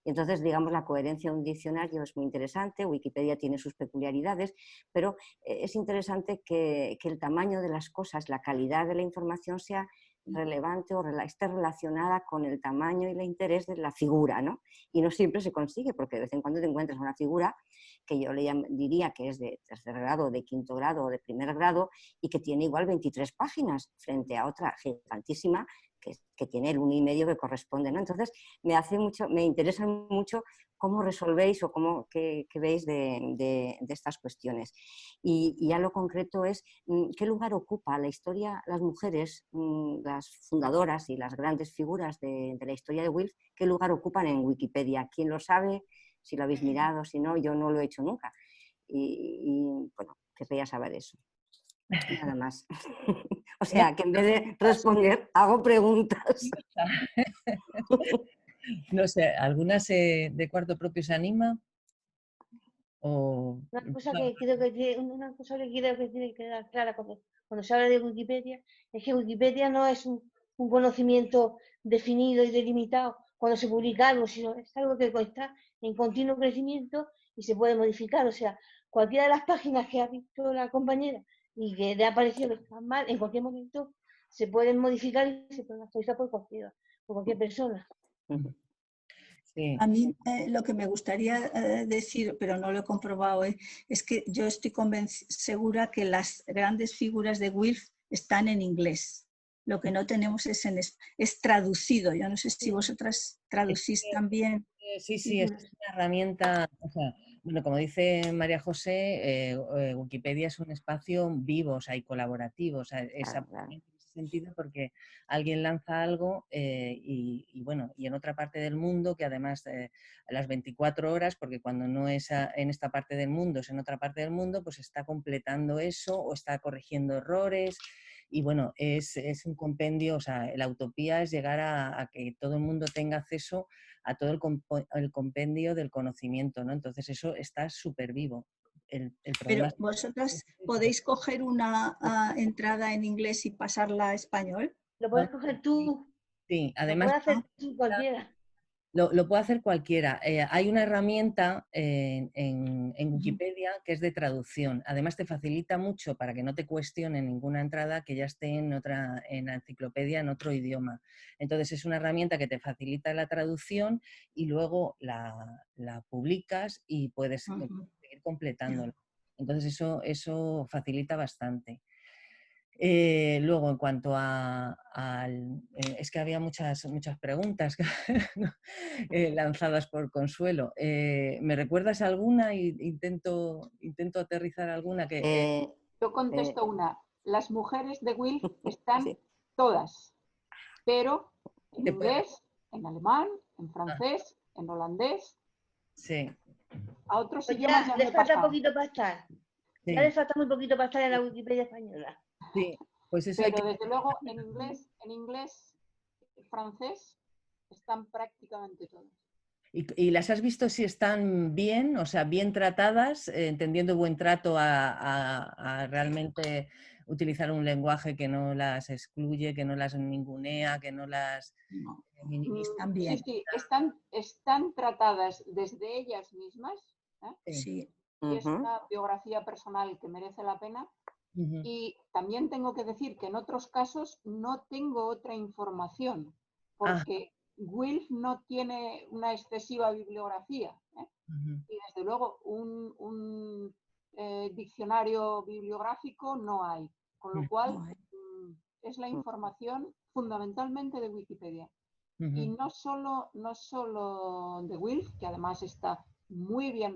Y entonces, digamos, la coherencia de un diccionario es muy interesante. Wikipedia tiene sus peculiaridades, pero es interesante que el tamaño de las cosas, la calidad de la información sea relevante o esté relacionada con el tamaño y el interés de la figura, ¿no? Y no siempre se consigue, porque de vez en cuando te encuentras una figura que yo diría que es de tercer grado, de quinto grado o de primer grado y que tiene igual 23 páginas frente a otra gigantísima que tiene el 1,5 que corresponde, ¿no? Entonces me interesa mucho cómo resolvéis o qué veis de estas cuestiones. Y ya lo concreto es qué lugar ocupa la historia, las mujeres, las fundadoras y las grandes figuras de la historia de Wilf, qué lugar ocupan en Wikipedia. ¿Quién lo sabe? Si lo habéis mirado, si no, yo no lo he hecho nunca. Y bueno, querría saber eso. Nada más. O sea, que en vez de responder, hago preguntas. No sé, ¿alguna de cuarto propio se anima? Una cosa que creo que tiene que quedar clara cuando se habla de Wikipedia es que Wikipedia no es un conocimiento definido y delimitado cuando se publica algo, sino es algo que está en continuo crecimiento y se puede modificar. O sea, cualquiera de las páginas que ha visto la compañera y que le ha parecido que están mal, en cualquier momento se pueden modificar y se pueden actualizar por cualquier persona. Sí. A mí lo que me gustaría decir, pero no lo he comprobado, es que yo estoy segura que las grandes figuras de Wilf están en inglés. Lo que no tenemos es traducido. Yo no sé si vosotras traducís también. Sí, es una herramienta, o sea, bueno, como dice María José, Wikipedia es un espacio vivo, o sea, y colaborativo, o sea, es en ese sentido porque alguien lanza algo y bueno, y en otra parte del mundo, que además a las 24 horas, porque cuando no es en esta parte del mundo, es en otra parte del mundo, pues está completando eso o está corrigiendo errores. Y bueno, es un compendio, o sea, la utopía es llegar a que todo el mundo tenga acceso a todo el compendio del conocimiento, ¿no? Entonces eso está súper vivo. Pero vosotras podéis coger una entrada en inglés y pasarla a español. Lo puedes coger tú. Sí, además lo puede hacer tú cualquiera. Lo puede hacer cualquiera. Hay una herramienta en Wikipedia que es de traducción. Además te facilita mucho para que no te cuestionen ninguna entrada que ya esté en la enciclopedia en otro idioma. Entonces es una herramienta que te facilita la traducción y luego la publicas y puedes seguir completándolo. Entonces eso facilita bastante. Luego, en cuanto es que había muchas preguntas lanzadas por Consuelo. ¿Me recuerdas alguna? Intento aterrizar alguna que... Yo contesto una. Las mujeres de Wilf están todas, pero en inglés, en alemán, en francés, en holandés. Sí. A otros Pues idiomas ya le me he falta pasado. poquito para estar. Sí. Ya le falta muy poquito para estar en la Wikipedia española. Sí, pues eso pero desde luego en inglés, francés, están prácticamente todas. ¿Y las has visto si están bien, o sea, bien tratadas, entendiendo buen trato a realmente utilizar un lenguaje que no las excluye, que no las ningunea, que no las minimiza? Están bien. Sí, están tratadas desde ellas mismas. Sí. Y es una biografía personal que merece la pena. Y también tengo que decir que en otros casos no tengo otra información, porque WILF no tiene una excesiva bibliografía, ¿eh? Y desde luego un diccionario bibliográfico no hay, con lo cual es la información fundamentalmente de Wikipedia. Y no solo de WILF, que además está muy bien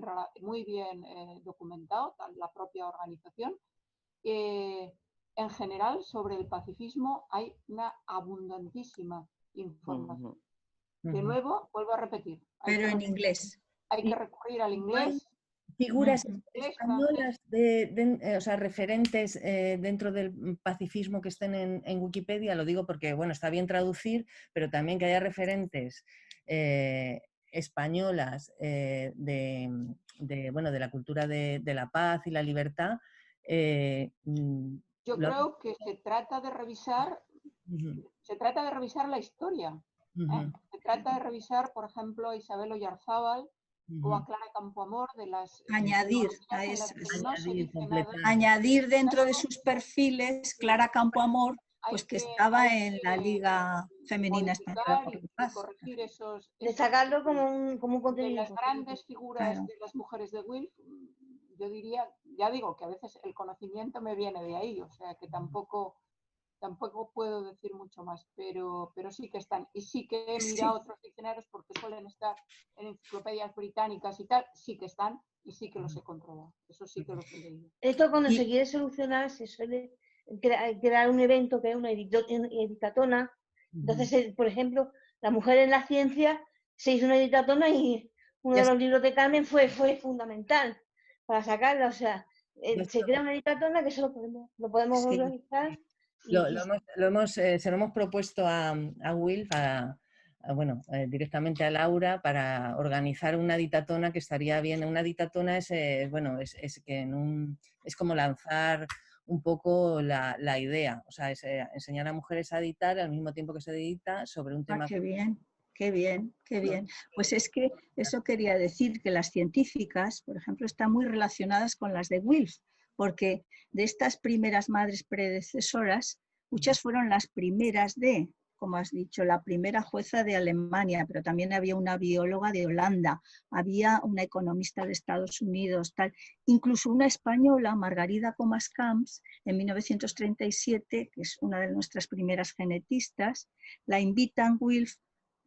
documentado, la propia organización. En general, sobre el pacifismo hay una abundantísima información. De nuevo, vuelvo a repetir. Pero en inglés. Hay que recurrir al inglés. Figuras españolas, o sea, referentes dentro del pacifismo que estén en Wikipedia, lo digo porque, bueno, está bien traducir, pero también que haya referentes españolas bueno, de la cultura de la paz y la libertad. Yo creo que se trata de revisar la historia. Se trata de revisar, por ejemplo, a Isabel Oyarzábal o a Clara Campoamor, de las añadir dentro de sus perfiles Clara Campoamor, pues que estaba en la Liga Femenina Española por la Paz. Destacarlo como un contenido. De las grandes figuras de las mujeres de WILF, yo diría, ya digo que a veces el conocimiento me viene de ahí, o sea que tampoco puedo decir mucho más, pero sí que están. Y sí que he mirado otros diccionarios porque suelen estar en enciclopedias británicas y tal, sí que están y sí que los he comprobado. Eso sí que los he leído. Esto cuando se quiere solucionar se suele crear un evento que es una editatona. Entonces, por ejemplo, la mujer en la ciencia se hizo una editatona y uno de los libros de Carmen fue fundamental para sacarla. O sea, se crea una editatona que eso lo podemos organizar. Se lo hemos propuesto a WILF, bueno, directamente a Laura, para organizar una editatona que estaría bien. Una editatona es como lanzar un poco la idea, o sea, es enseñar a mujeres a editar al mismo tiempo que se edita sobre un tema. Qué bien. Qué bien, qué bien. Pues es que eso quería decir, que las científicas, por ejemplo, están muy relacionadas con las de WILF, porque de estas primeras madres predecesoras, muchas fueron las primeras como has dicho, la primera jueza de Alemania, pero también había una bióloga de Holanda, había una economista de Estados Unidos, tal, incluso una española, Margarida Comas Camps, en 1937, que es una de nuestras primeras genetistas, la invitan WILF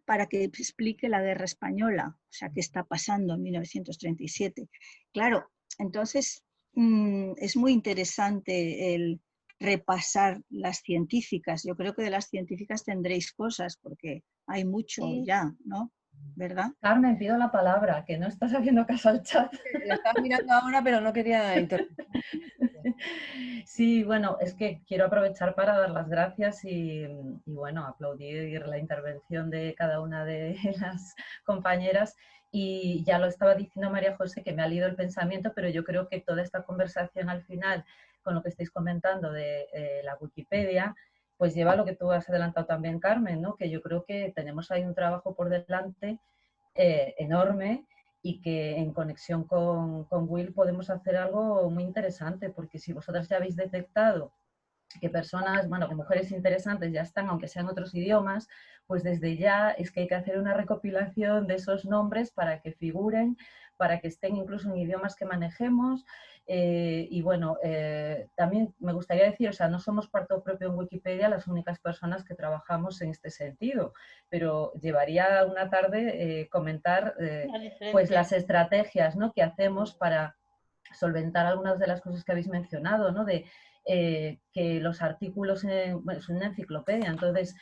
para que explique la guerra española, o sea, qué está pasando en 1937. Claro, entonces es muy interesante el repasar las científicas. Yo creo que de las científicas tendréis cosas, porque hay mucho ya, ¿no? ¿Verdad? Carmen, pido la palabra, que no estás haciendo caso al chat. La estaba mirando ahora, pero no quería interrumpir. Sí, bueno, es que quiero aprovechar para dar las gracias y bueno, aplaudir la intervención de cada una de las compañeras. Y ya lo estaba diciendo María José, que me ha leído el pensamiento, pero yo creo que toda esta conversación al final, con lo que estáis comentando de la Wikipedia, pues lleva a lo que tú has adelantado también, Carmen, ¿no? Que yo creo que tenemos ahí un trabajo por delante enorme y que en conexión con Will podemos hacer algo muy interesante, porque si vosotras ya habéis detectado que personas, bueno, que mujeres interesantes ya están, aunque sean otros idiomas, pues desde ya es que hay que hacer una recopilación de esos nombres para que figuren, para que estén incluso en idiomas que manejemos. Y bueno, también me gustaría decir, o sea, no somos parto propio en Wikipedia las únicas personas que trabajamos en este sentido, pero llevaría una tarde comentar pues las estrategias, ¿no?, que hacemos para solventar algunas de las cosas que habéis mencionado, ¿no?, de que los artículos, bueno, es una enciclopedia, entonces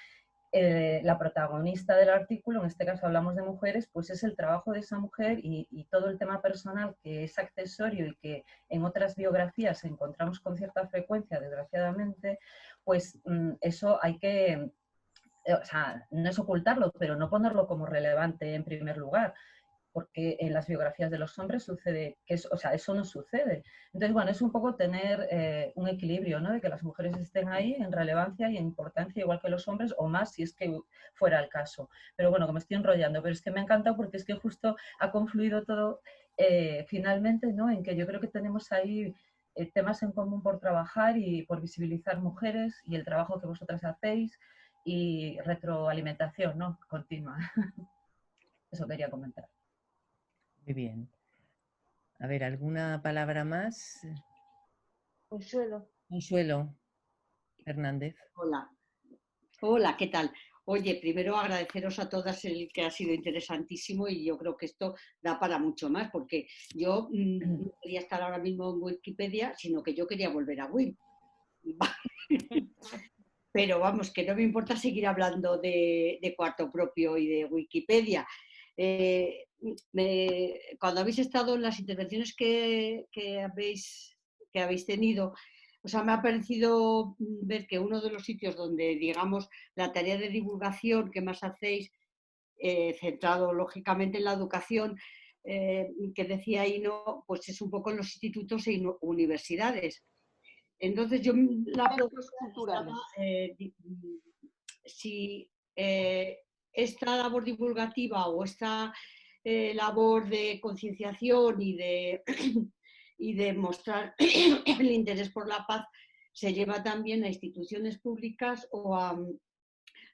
la protagonista del artículo, en este caso hablamos de mujeres, pues es el trabajo de esa mujer y todo el tema personal que es accesorio y que en otras biografías encontramos con cierta frecuencia, desgraciadamente, pues eso hay que, o sea, no es ocultarlo, pero no ponerlo como relevante en primer lugar, porque en las biografías de los hombres sucede, o sea, eso no sucede. Entonces, bueno, es un poco tener un equilibrio, ¿no?, de que las mujeres estén ahí en relevancia y en importancia igual que los hombres, o más si es que fuera el caso. Pero bueno, que me estoy enrollando, pero es que me encanta porque es que justo ha confluido todo finalmente, ¿no?, en que yo creo que tenemos ahí temas en común por trabajar y por visibilizar mujeres y el trabajo que vosotras hacéis. y retroalimentación, ¿no? Continua. Eso quería comentar. Muy bien. A ver, ¿alguna palabra más? Consuelo. Consuelo Hernández. Hola. Hola, ¿qué tal? Oye, primero agradeceros a todas el que ha sido interesantísimo y yo creo que esto da para mucho más porque yo no quería estar ahora mismo en Wikipedia, sino que yo quería volver a Wim. Pero vamos, que no me importa seguir hablando de Cuarto Propio y de Wikipedia. Cuando habéis estado en las intervenciones que habéis tenido, o sea, me ha parecido ver que uno de los sitios donde, digamos, la tarea de divulgación que más hacéis, centrado lógicamente en la educación, que decía Ino, pues es un poco en los institutos e universidades. Entonces yo la pregunta si esta labor divulgativa o esta labor de concienciación y de mostrar el interés por la paz se lleva también a instituciones públicas o a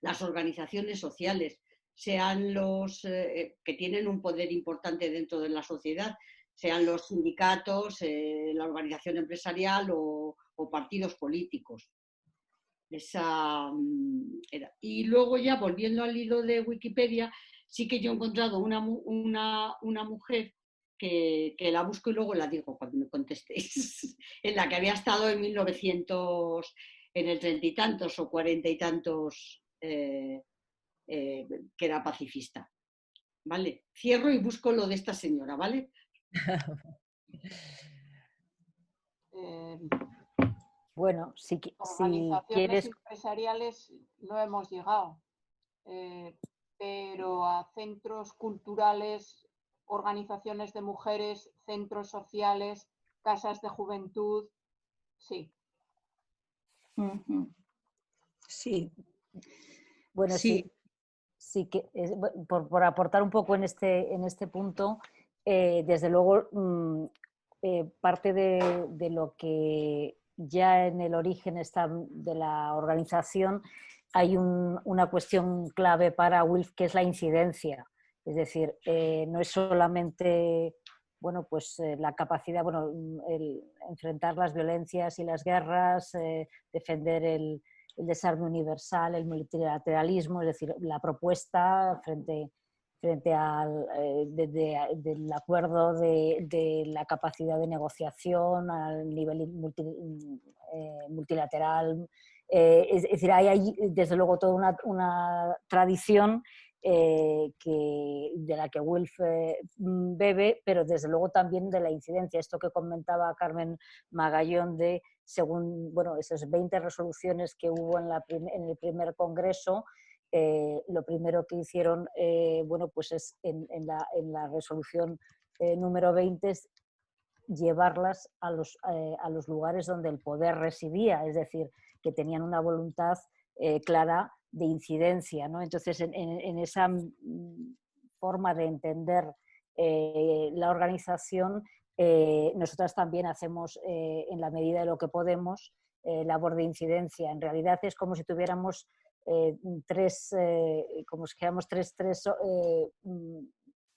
las organizaciones sociales, sean los que tienen un poder importante dentro de la sociedad, sean los sindicatos, la organización empresarial o partidos políticos. Y luego ya volviendo al hilo de Wikipedia, sí que yo he encontrado una mujer que la busco y luego la digo cuando me contestéis, en la que había estado en 1900, en el 30 y tantos o 40 y tantos, que era pacifista. ¿Vale? Cierro y busco lo de esta señora, ¿vale? Bueno, si organizaciones quieres... empresariales no hemos llegado, pero a centros culturales, organizaciones de mujeres, centros sociales, casas de juventud, sí. Sí. Bueno, sí que por aportar un poco en este punto, desde luego parte de lo que ya en el origen está de la organización hay una cuestión clave para WILF que es la incidencia. Es decir, no es solamente pues, la capacidad, el enfrentar las violencias y las guerras, defender el desarme universal, el multilateralismo, es decir, la propuesta frente al del acuerdo de la capacidad de negociación al nivel multilateral. Es decir, hay desde luego toda una tradición de la que WILF bebe, pero desde luego también de la incidencia. Esto que comentaba Carmen Magallón de, según esas 20 resoluciones que hubo en el primer congreso, lo primero que hicieron pues es en la resolución número 20 es llevarlas a los lugares donde el poder residía, es decir, que tenían una voluntad clara de incidencia, ¿no? Entonces, en esa forma de entender la organización, nosotras también hacemos, en la medida de lo que podemos, labor de incidencia. En realidad es como si tuviéramos tres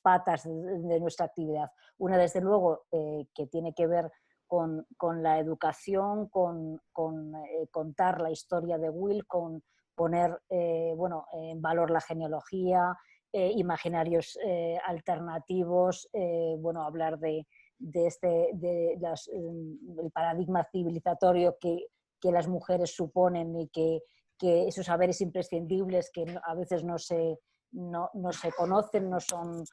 patas de nuestra actividad. Una, desde luego, que tiene que ver con la educación, con contar la historia de WILF, con poner en valor la genealogía, imaginarios alternativos, hablar del paradigma civilizatorio que las mujeres suponen y que esos saberes imprescindibles que a veces no se conocen, no son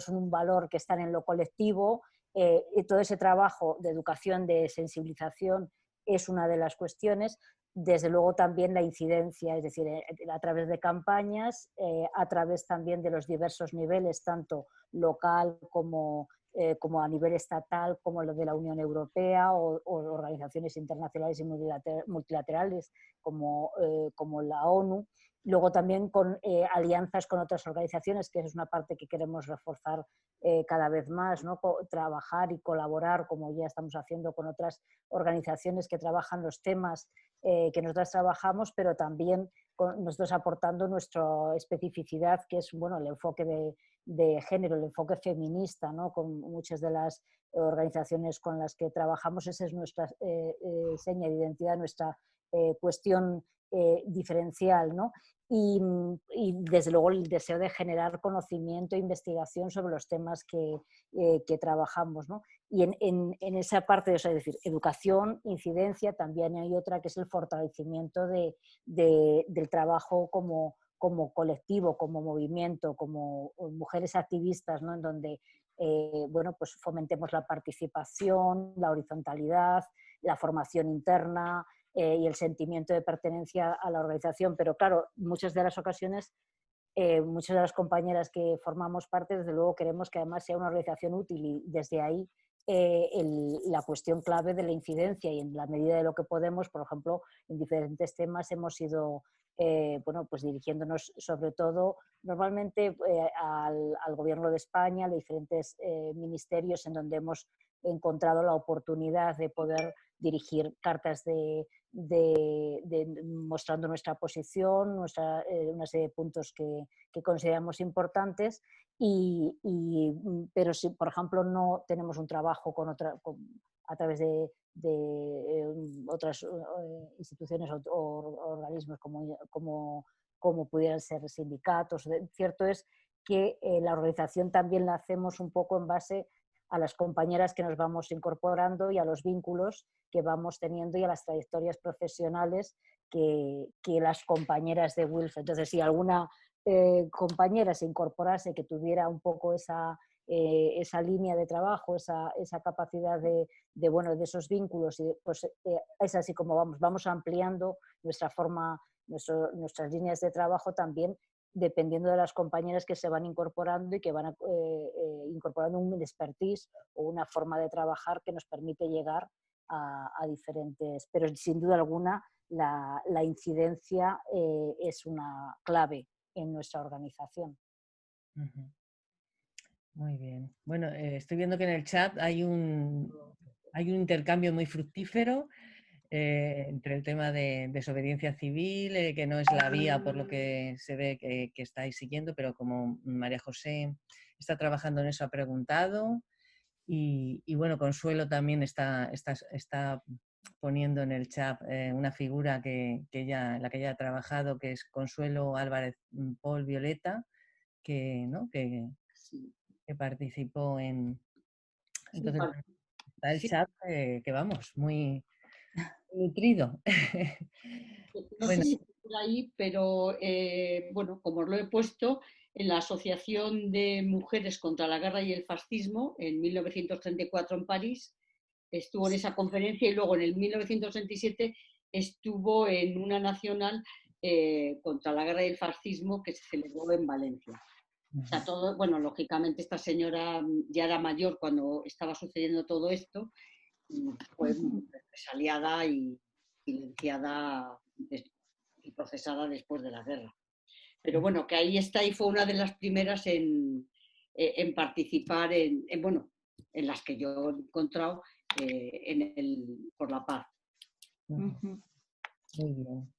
un valor que están en lo colectivo. Y todo ese trabajo de educación, de sensibilización es una de las cuestiones. Desde luego también la incidencia, es decir, a través de campañas, a través también de los diversos niveles, tanto local como a nivel estatal, como lo de la Unión Europea o organizaciones internacionales y multilaterales como la ONU. Luego también con alianzas con otras organizaciones, que es una parte que queremos reforzar cada vez más, ¿no? Trabajar y colaborar, como ya estamos haciendo con otras organizaciones que trabajan los temas que nosotros trabajamos, pero también nosotros aportando nuestra especificidad, que es bueno, el enfoque de género, el enfoque feminista, ¿no? Con muchas de las organizaciones con las que trabajamos, esa es nuestra seña de identidad, nuestra cuestión diferencial, ¿no? Y desde luego el deseo de generar conocimiento e investigación sobre los temas que trabajamos, ¿no? Y en esa parte, o sea, es decir, educación, incidencia, también hay otra que es el fortalecimiento del trabajo como colectivo, como movimiento, como mujeres activistas, ¿no? En donde bueno, pues fomentemos la participación, la horizontalidad, la formación interna, y el sentimiento de pertenencia a la organización. Pero claro, muchas de las ocasiones, muchas de las compañeras que formamos parte, desde luego queremos que además sea una organización útil, y desde ahí la cuestión clave de la incidencia, y en la medida de lo que podemos, por ejemplo, en diferentes temas hemos ido bueno, pues dirigiéndonos sobre todo normalmente al Gobierno de España, a diferentes ministerios en donde hemos encontrado la oportunidad de poder dirigir cartas mostrando nuestra posición, una serie de puntos que consideramos importantes, pero si, por ejemplo, no tenemos un trabajo a través de otras instituciones o organismos como pudieran ser sindicatos. Cierto es que la organización también la hacemos un poco en base a las compañeras que nos vamos incorporando y a los vínculos que vamos teniendo y a las trayectorias profesionales que las compañeras de WILF. Entonces, si alguna compañera se incorporase que tuviera un poco esa línea de trabajo, esa capacidad de esos vínculos, pues es así como vamos ampliando nuestras líneas de trabajo también, dependiendo de las compañeras que se van incorporando y que van incorporando un expertise o una forma de trabajar que nos permite llegar a diferentes... Pero sin duda alguna la incidencia es una clave en nuestra organización. Uh-huh. Muy bien. Bueno, estoy viendo que en el chat hay un intercambio muy fructífero entre el tema de desobediencia civil, que no es la vía por lo que se ve que estáis siguiendo, pero como María José está trabajando en eso, ha preguntado. Y bueno, Consuelo también está poniendo en el chat una figura en la que ella ha trabajado, que es Consuelo Álvarez Paul Violeta, que participó en... Entonces, está el chat que vamos, muy nutrido. No sé si por ahí, pero bueno, como os lo he puesto, en la Asociación de Mujeres contra la Guerra y el Fascismo, en 1934 en París, estuvo en esa conferencia, y luego en el 1937 estuvo en una nacional contra la guerra y el fascismo que se celebró en Valencia. O sea, todo, bueno, lógicamente esta señora ya era mayor cuando estaba sucediendo todo esto, y fue represaliada y silenciada y procesada después de la guerra. Pero bueno, que ahí está, y fue una de las primeras en participar en las que yo he encontrado por la paz. Uh-huh. Muy bien.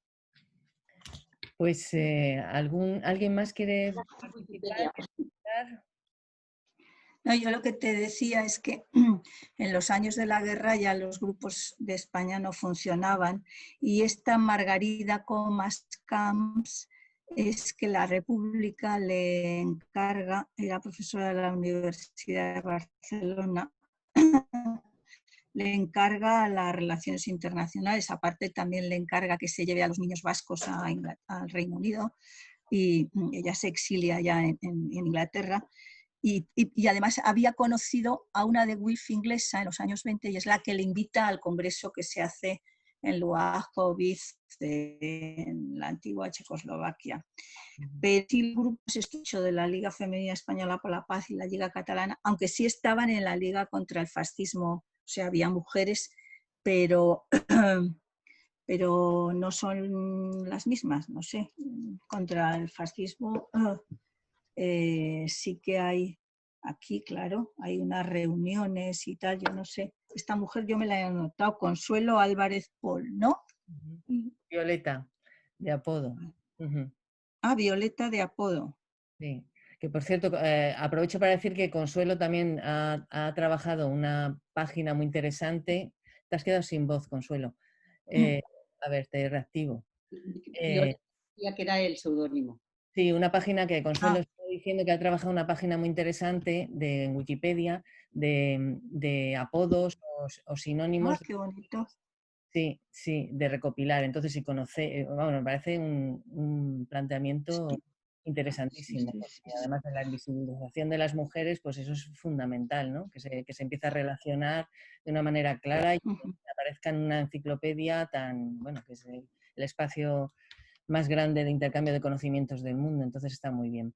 Pues ¿alguien más quiere participar? No, yo lo que te decía es que en los años de la guerra ya los grupos de España no funcionaban, y esta Margarida Comas Camps es que la República le encarga, era profesora de la Universidad de Barcelona, le encarga las relaciones internacionales, aparte también le encarga que se lleve a los niños vascos al Reino Unido, y ella se exilia ya en Inglaterra. Y además había conocido a una de WILF inglesa en los años 20, y es la que le invita al congreso que se hace en Luáchovic, en la antigua Checoslovaquia. Pero el grupo se escuchó de la Liga Femenina Española por la Paz y la Liga Catalana, aunque sí estaban en la Liga contra el Fascismo, o sea, había mujeres, pero pero no son las mismas, no sé. Contra el fascismo sí que hay, aquí claro, hay unas reuniones y tal, yo no sé. Esta mujer yo me la he anotado, Consuelo Álvarez Pol, ¿no? Violeta, de apodo. Ah, Violeta de apodo. Sí, que por cierto, aprovecho para decir que Consuelo también ha trabajado una página muy interesante. Te has quedado sin voz, Consuelo. A ver, te reactivo. Ya que era el seudónimo. Sí, una página que Consuelo está diciendo que ha trabajado una página muy interesante en Wikipedia de apodos o sinónimos. Ah, qué bonito. Sí, sí, de recopilar. Entonces, si conoce, bueno, me parece un planteamiento interesantísimo, porque además de la invisibilización de las mujeres, pues eso es fundamental, ¿no? Que se empiece a relacionar de una manera clara y que aparezca en una enciclopedia tan, bueno, que es el espacio más grande de intercambio de conocimientos del mundo, entonces está muy bien.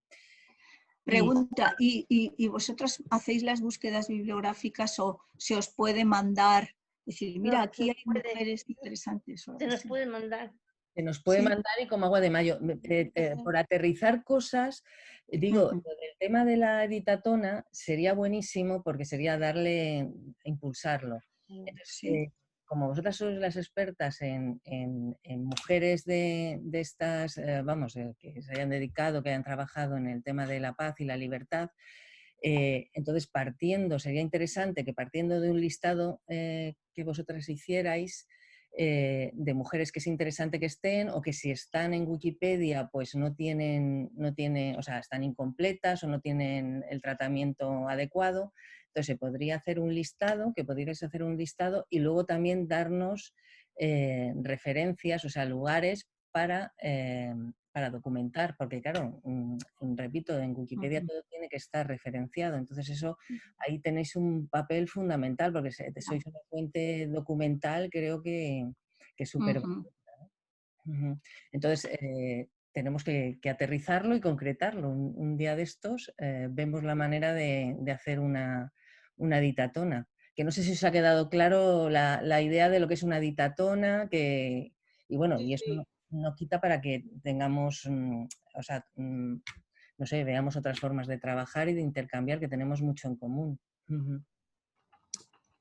Pregunta, ¿y vosotros hacéis las búsquedas bibliográficas o se os puede mandar? Decir, mira, No, aquí hay mujeres interesantes. Se nos puede mandar. Se nos puede mandar y como agua de mayo. Por aterrizar cosas, digo, lo del tema de la editatona sería buenísimo porque sería impulsarlo. Entonces, como vosotras sois las expertas en mujeres de estas, vamos, que se hayan dedicado, que hayan trabajado en el tema de la paz y la libertad, entonces sería interesante que partiendo de un listado que vosotras hicierais, de mujeres que es interesante que estén o que si están en Wikipedia pues no tienen, o sea, están incompletas o no tienen el tratamiento adecuado. Entonces se podría hacer un listado, que podríais hacer un listado y luego también darnos referencias, o sea, lugares para documentar, porque claro, repito, en Wikipedia todo tiene que estar referenciado, entonces eso, ahí tenéis un papel fundamental, porque sois una fuente documental, creo que es súper bonita. Entonces, tenemos que aterrizarlo y concretarlo. Un día de estos vemos la manera de hacer una editatona, que no sé si os ha quedado claro la idea de lo que es una editatona, y bueno, y eso no quita para que tengamos, o sea, no sé, veamos otras formas de trabajar y de intercambiar, que tenemos mucho en común.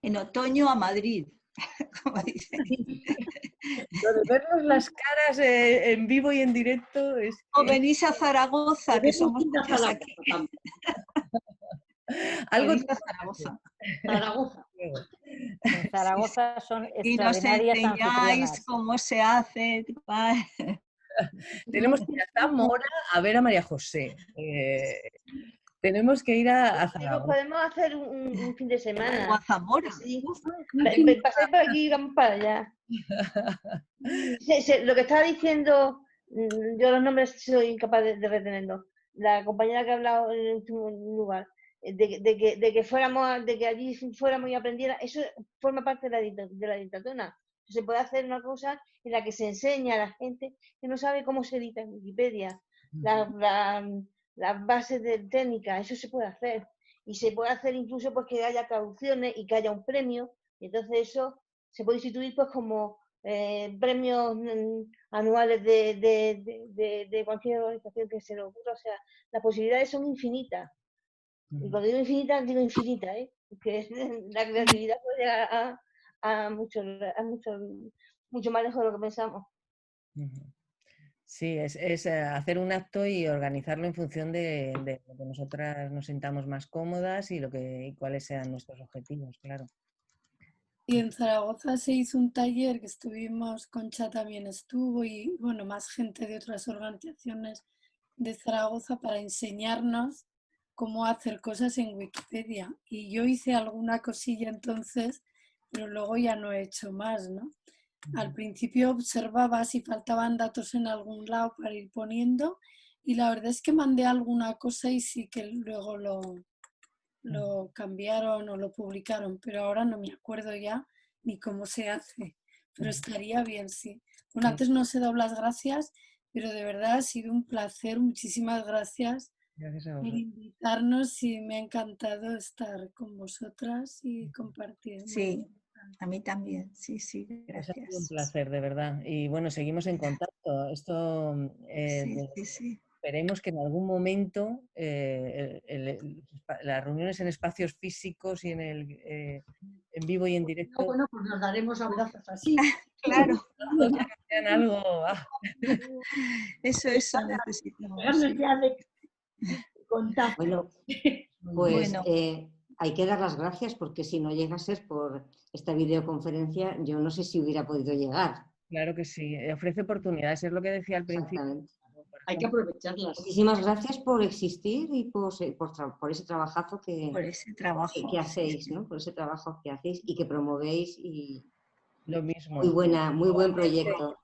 En otoño a Madrid, como dicen. Lo de vernos las caras en vivo y en directo es que... O venís a Zaragoza, que somos muchas aquí. Algo venís a Zaragoza. Zaragoza. En Zaragoza son y nos extraordinarias enseñáis anfitrionas. cómo se hace. Tenemos que ir a Zamora a ver a María José. Tenemos que ir a Zaragoza. Podemos hacer un fin de semana. O a Zamora. Sí. Pasáis por aquí y vamos para allá. Lo que estaba diciendo, yo los nombres soy incapaz de retenerlos. La compañera que ha hablado en el último lugar, de que fuéramos, de que allí fuéramos y aprendiera, eso forma parte de la dictatona. Se puede hacer una cosa en la que se enseña a la gente que no sabe cómo se edita en Wikipedia, las bases de técnica, eso se puede hacer. Y se puede hacer incluso pues que haya traducciones y que haya un premio, y entonces eso se puede instituir pues como premios anuales de cualquier organización que se le ocurra. O sea, las posibilidades son infinitas. Y cuando digo infinitas, digo infinita, porque la creatividad puede llegar a mucho más lejos de lo que pensamos. Sí, es hacer un acto y organizarlo en función de lo que nosotras nos sintamos más cómodas y cuáles sean nuestros objetivos, claro. Y en Zaragoza se hizo un taller que estuvimos, Concha también estuvo y bueno, más gente de otras organizaciones de Zaragoza para enseñarnos cómo hacer cosas en Wikipedia. Y yo hice alguna cosilla entonces, pero luego ya no he hecho más, ¿no? Al principio observaba si faltaban datos en algún lado para ir poniendo y la verdad es que mandé alguna cosa y sí que luego lo cambiaron o lo publicaron, pero ahora no me acuerdo ya ni cómo se hace, pero estaría bien, sí. Bueno, antes no os he dado las gracias, pero de verdad ha sido un placer, muchísimas gracias por invitarnos y me ha encantado estar con vosotras y compartir. Sí, A mí también, sí, sí, Pues ha sido un gracias. placer, de verdad. Y bueno, seguimos en contacto. Esto Sí. esperemos que en algún momento las reuniones en espacios físicos y en vivo y en directo Bueno, pues nos daremos abrazos así. Claro. sean algo. Eso necesitamos. Ganas ya de contar. Bueno, pues Bueno. hay que dar las gracias porque si no llega a ser por esta videoconferencia, yo no sé si hubiera podido llegar. Claro que sí, ofrece oportunidades, es lo que decía al principio. Exactamente. Hay que aprovecharlas. Muchísimas gracias por existir y por ese trabajazo que hacéis, ¿no? Por ese trabajo que hacéis y que promovéis. Y lo mismo. Muy buen proyecto.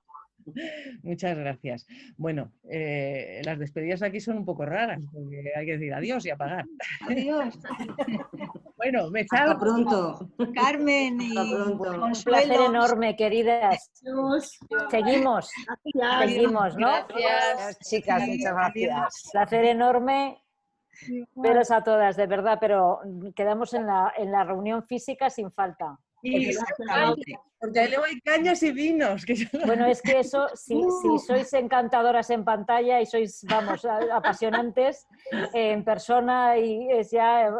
Muchas gracias. Bueno, las despedidas aquí son un poco raras, porque hay que decir adiós y apagar. Adiós. Bueno, me salgo. Hasta pronto. Carmen y Consuelo. Un placer enorme, queridas. Adiós. Seguimos. Gracias. Seguimos, ¿no? Gracias, chicas, muchas gracias. Placer enorme. Veros a todas, de verdad, pero quedamos en la reunión física sin falta. Porque ahí luego hay cañas y vinos. Bueno, es que eso, si sois encantadoras en pantalla y sois, vamos, apasionantes en persona, y es ya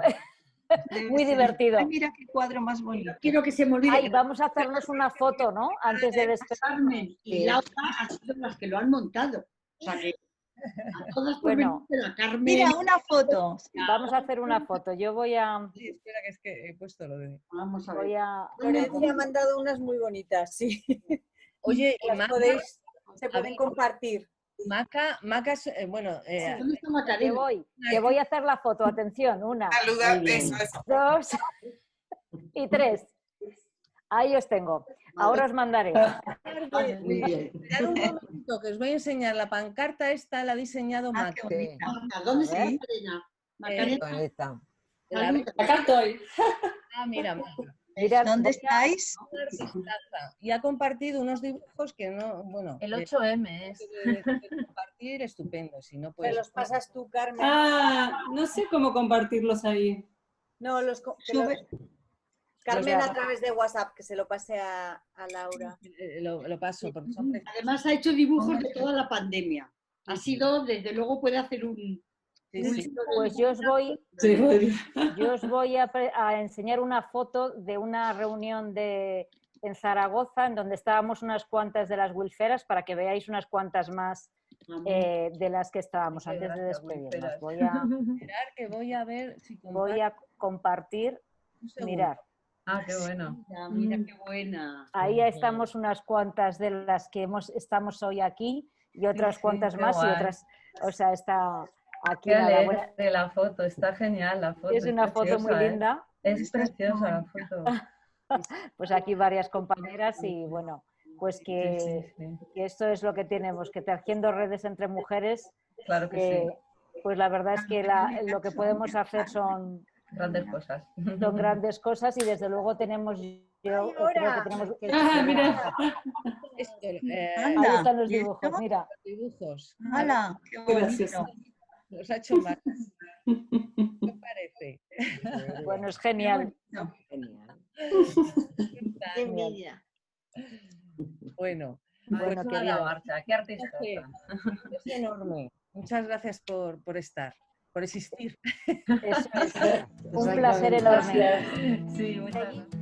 muy divertido. Ay, mira qué cuadro más bonito. Quiero que se me olvide. Ay, vamos a hacernos una foto, ¿no? Antes de despedirnos. Carmen y Laura han sido las que lo han montado. O sea que a todas por Bueno, venir, pero a Carmen. Mira, una foto. Vamos a hacer una foto. Yo voy a... Sí, espera, que es que he puesto lo de... Vamos a ver. Voy a... Florencia ha mandado unas muy bonitas, sí. Oye, y Maca, se pueden compartir. Maca es, bueno... ¿Dónde está Macarena? Que voy a hacer la foto. Atención, 1, Saluda, eso. 2 y 3. Ahí os tengo. Ahora os mandaré. Muy bien. Esperad un momento, que os voy a enseñar. La pancarta esta la ha diseñado Maca. ¿Dónde está Macarena? Macarena. Acá estoy. Ah, mira, Maca. Mirad, ¿Dónde estáis? Y ha compartido unos dibujos que no, bueno... El 8M es. Compartir estupendo, si no Me puedes... los pasas tú, Carmen. Ah, no sé cómo compartirlos ahí. No, Carmen a través de WhatsApp, que se lo pase a Laura. Lo paso, porque son... Además ha hecho dibujos de toda la pandemia. Ha sido, desde luego puede hacer un... Pues yo os voy a enseñar una foto de una reunión en Zaragoza, en donde estábamos unas cuantas de las Wilferas, para que veáis unas cuantas más de las que estábamos antes de despedirnos. Voy a ver si voy a compartir. Mirar. Ah, qué bueno. Mira qué buena. Ahí estamos unas cuantas de las que estamos hoy aquí y otras cuantas más guay. y otras, o sea, está aquí. Qué alegre de la foto, está genial la foto. Es una foto muy linda. Es preciosa la foto. Pues aquí varias compañeras y bueno, pues que esto es lo que tenemos, que tejiendo redes entre mujeres, claro que sí. Pues la verdad es que lo que podemos hacer son grandes cosas. Son grandes cosas y desde luego tenemos... Creo que tenemos mira. Ahí están los dibujos, mira. Dibujos. ¡Hala! ¡Qué bonito! Los ha hecho mal. ¿Qué parece? Bueno, es genial. Qué envidia. Bueno, bueno, pues la marcha, qué artista. Es enorme. Muchas gracias por estar, por existir. Eso es un placer enorme. Sí, muchas gracias.